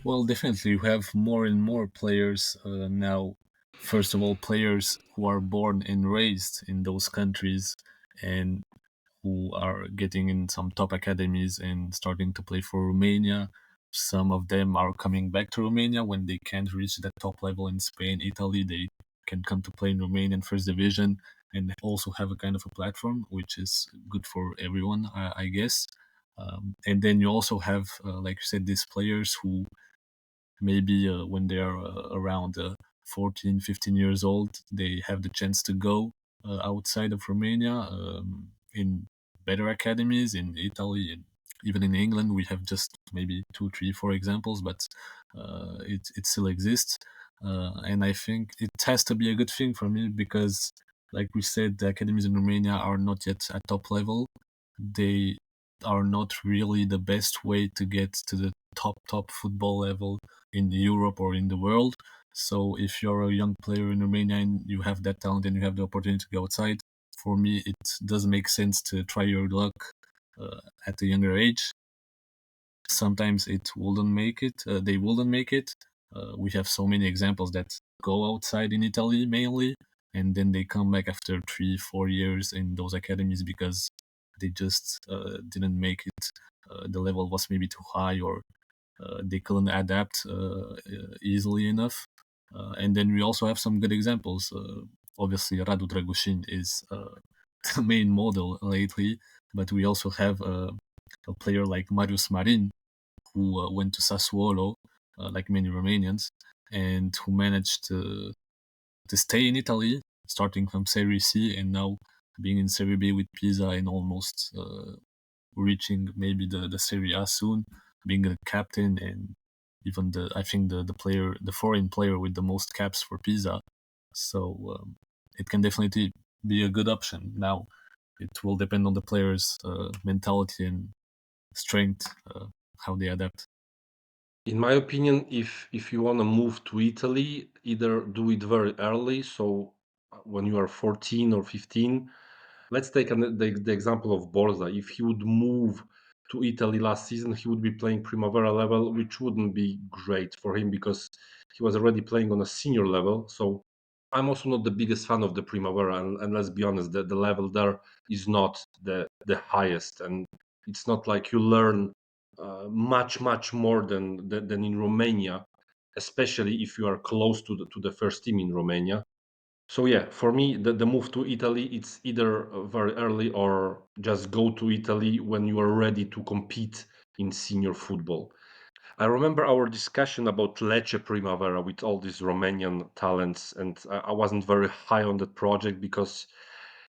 Well, definitely, you have more and more players now. First of all, players who are born and raised in those countries and who are getting in some top academies and starting to play for Romania. Some of them are coming back to Romania when they can't reach that top level in Spain, Italy. They can come to play in Romanian first division and also have a kind of a platform, which is good for everyone, I guess. And then you also have, like you said, these players who maybe when they are around 14, 15 years old, they have the chance to go outside of Romania in better academies in Italy, and even in England. We have just maybe 2, 3, 4 examples, but it still exists. And I think it has to be a good thing for me because like we said, the academies in Romania are not yet at top level. They are not really the best way to get to the top football level in Europe or in the world. So if you're a young player in Romania and you have that talent and you have the opportunity to go outside, for me it does make sense to try your luck at a younger age. Sometimes it wouldn't make it. They wouldn't make it. We have so many examples that go outside in Italy mainly, and then they come back after 3-4 years in those academies because they just didn't make it. The level was maybe too high, or they couldn't adapt easily enough. And then we also have some good examples. Obviously, Radu Dragushin is the main model lately, but we also have a player like Marius Marin, who went to Sassuolo, like many Romanians, and who managed to stay in Italy, starting from Serie C and now being in Serie B with Pisa and almost reaching maybe the Serie A soon, being a captain and even the foreign player with the most caps for Pisa. So it can definitely be a good option. Now it will depend on the player's mentality and strength, how they adapt. In my opinion, if you want to move to Italy, either do it very early, so when you are 14 or 15. Let's take the example of Borza. If he would move to Italy last season, he would be playing Primavera level, which wouldn't be great for him because he was already playing on a senior level. So I'm also not the biggest fan of the Primavera, and let's be honest, the level there is not the highest, and it's not like you learn much more than in Romania, especially if you are close to the first team in Romania. So yeah, for me, the move to Italy, it's either very early or just go to Italy when you are ready to compete in senior football. I remember our discussion about Lecce Primavera with all these Romanian talents, and I wasn't very high on that project because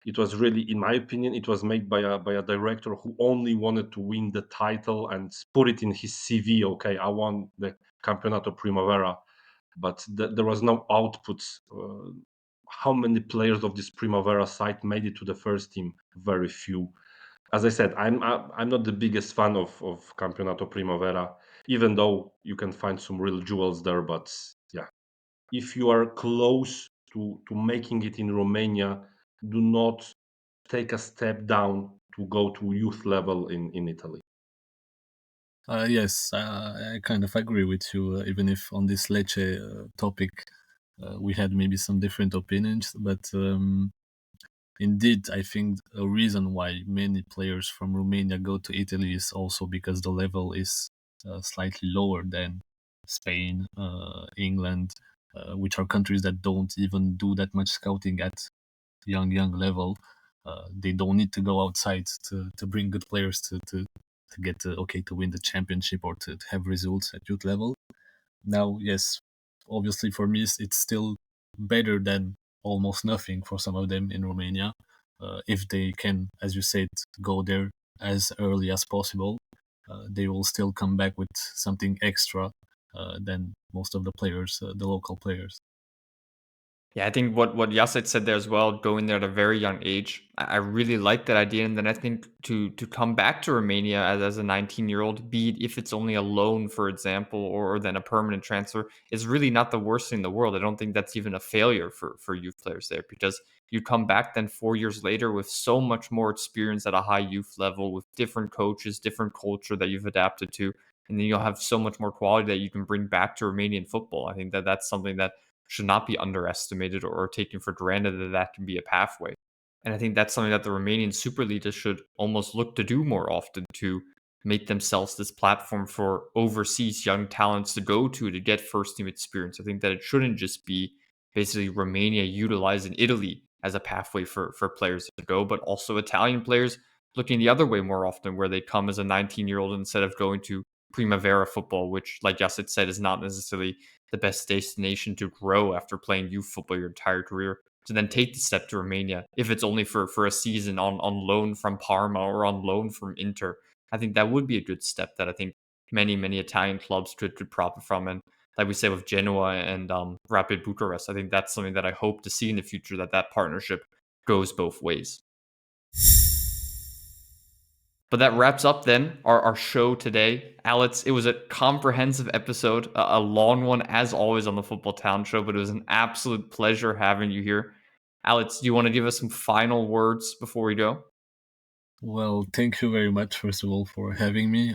it was really, in my opinion, it was made by a director who only wanted to win the title and put it in his CV. Okay, I won the Campionato Primavera, but there was no output. How many players of this Primavera side made it to the first team? Very few. As I said, I'm not the biggest fan of Campionato Primavera, even though you can find some real jewels there. But yeah, if you are close to making it in Romania, do not take a step down to go to youth level in Italy. Yes, I kind of agree with you, even if on this Lecce topic we had maybe some different opinions. But indeed, I think a reason why many players from Romania go to Italy is also because the level is slightly lower than Spain, England, which are countries that don't even do that much scouting at young level. They don't need to go outside to bring good players to get to win the championship or to have results at youth level. Now, yes, obviously for me it's still better than almost nothing for some of them in Romania. If they can, as you said, go there as early as possible, they will still come back with something extra than most of the players, the local players. Yeah, I think what Jacek said there as well, going there at a very young age, I really like that idea. And then I think to come back to Romania as a 19-year-old, be it if it's only a loan, for example, or then a permanent transfer, is really not the worst thing in the world. I don't think that's even a failure for youth players there, because you come back then 4 years later with so much more experience at a high youth level, with different coaches, different culture that you've adapted to, and then you'll have so much more quality that you can bring back to Romanian football. I think that that's something that should not be underestimated or taken for granted, that that can be a pathway. And I think that's something that the Romanian Superliga should almost look to do more often, to make themselves this platform for overseas young talents to go to get first team experience. I think that it shouldn't just be basically Romania utilizing Italy as a pathway for players to go, but also Italian players looking the other way more often, where they come as a 19-year-old instead of going to Primavera football, which, like Jacek said, is not necessarily the best destination to grow after playing youth football your entire career, to then take the step to Romania, if it's only for a season on loan from Parma or on loan from Inter. I think that would be a good step that I think many Italian clubs could profit from. And like we say with Genoa and Rapid Bucharest, I think that's something that I hope to see in the future, that partnership goes both ways. But that wraps up then our show today. Alex, it was a comprehensive episode, a long one as always on the Football Town Show, but it was an absolute pleasure having you here. Alex, do you want to give us some final words before we go? Well, thank you very much, first of all, for having me.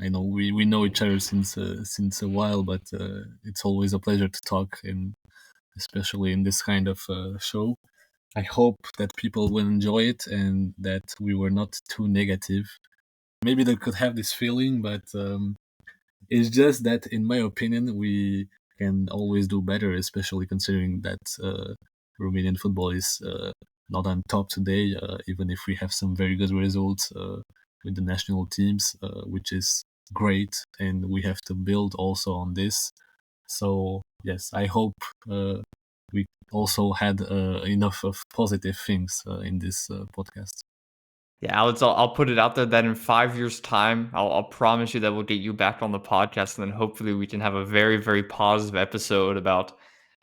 I know we know each other since a while, but it's always a pleasure to talk, and especially in this kind of show. I hope that people will enjoy it and that we were not too negative. Maybe they could have this feeling, but it's just that, in my opinion, we can always do better, especially considering that Romanian football is not on top today, even if we have some very good results with the national teams, which is great, and we have to build also on this. So, yes, I hope we also had enough of positive things in this podcast. Yeah, Alex, I'll put it out there that in 5 years' time, I'll promise you that we'll get you back on the podcast, and then hopefully we can have a very, very positive episode about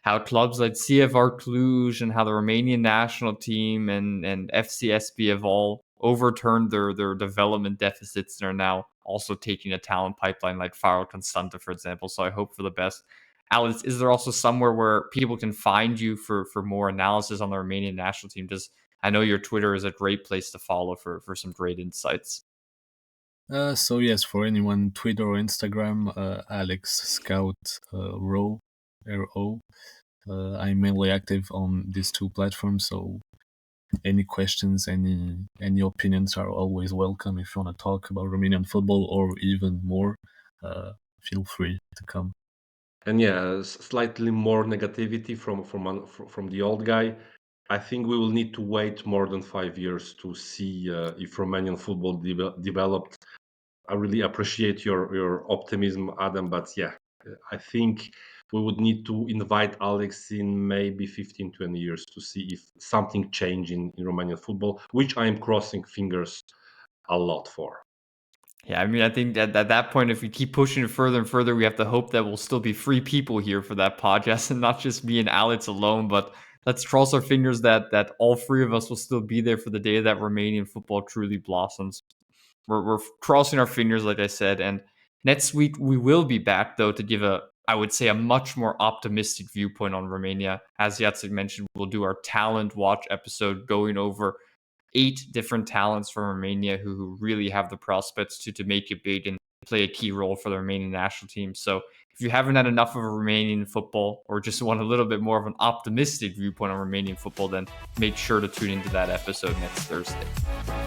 how clubs like CFR Cluj and how the Romanian national team and FCSB have all overturned their development deficits and are now also taking a talent pipeline like Farul Constanța, for example. So I hope for the best. Alex, is there also somewhere where people can find you for more analysis on the Romanian national team? I know your Twitter is a great place to follow for some great insights. So yes, for anyone, Twitter or Instagram, Alex Scout Ro, R-O. I'm mainly active on these two platforms, so any questions, any opinions are always welcome. If you want to talk about Romanian football or even more, feel free to come. And yeah, slightly more negativity from the old guy. I think we will need to wait more than 5 years to see if Romanian football developed. I really appreciate your optimism, Adam, but yeah, I think we would need to invite Alex in maybe 15, 20 years to see if something changed in Romanian football, which I am crossing fingers a lot for. Yeah, I mean, I think that at that point, if we keep pushing it further and further, we have to hope that we'll still be 3 people here for that podcast and not just me and Alex alone. But let's cross our fingers that all 3 of us will still be there for the day that Romanian football truly blossoms. We're crossing our fingers, like I said. And next week, we will be back, though, to give I would say, a much more optimistic viewpoint on Romania. As Jacek mentioned, we'll do our talent watch episode going over 8 different talents from Romania who really have the prospects to make it big and play a key role for the Romanian national team. So if you haven't had enough of Romanian football or just want a little bit more of an optimistic viewpoint on Romanian football, then make sure to tune into that episode next Thursday.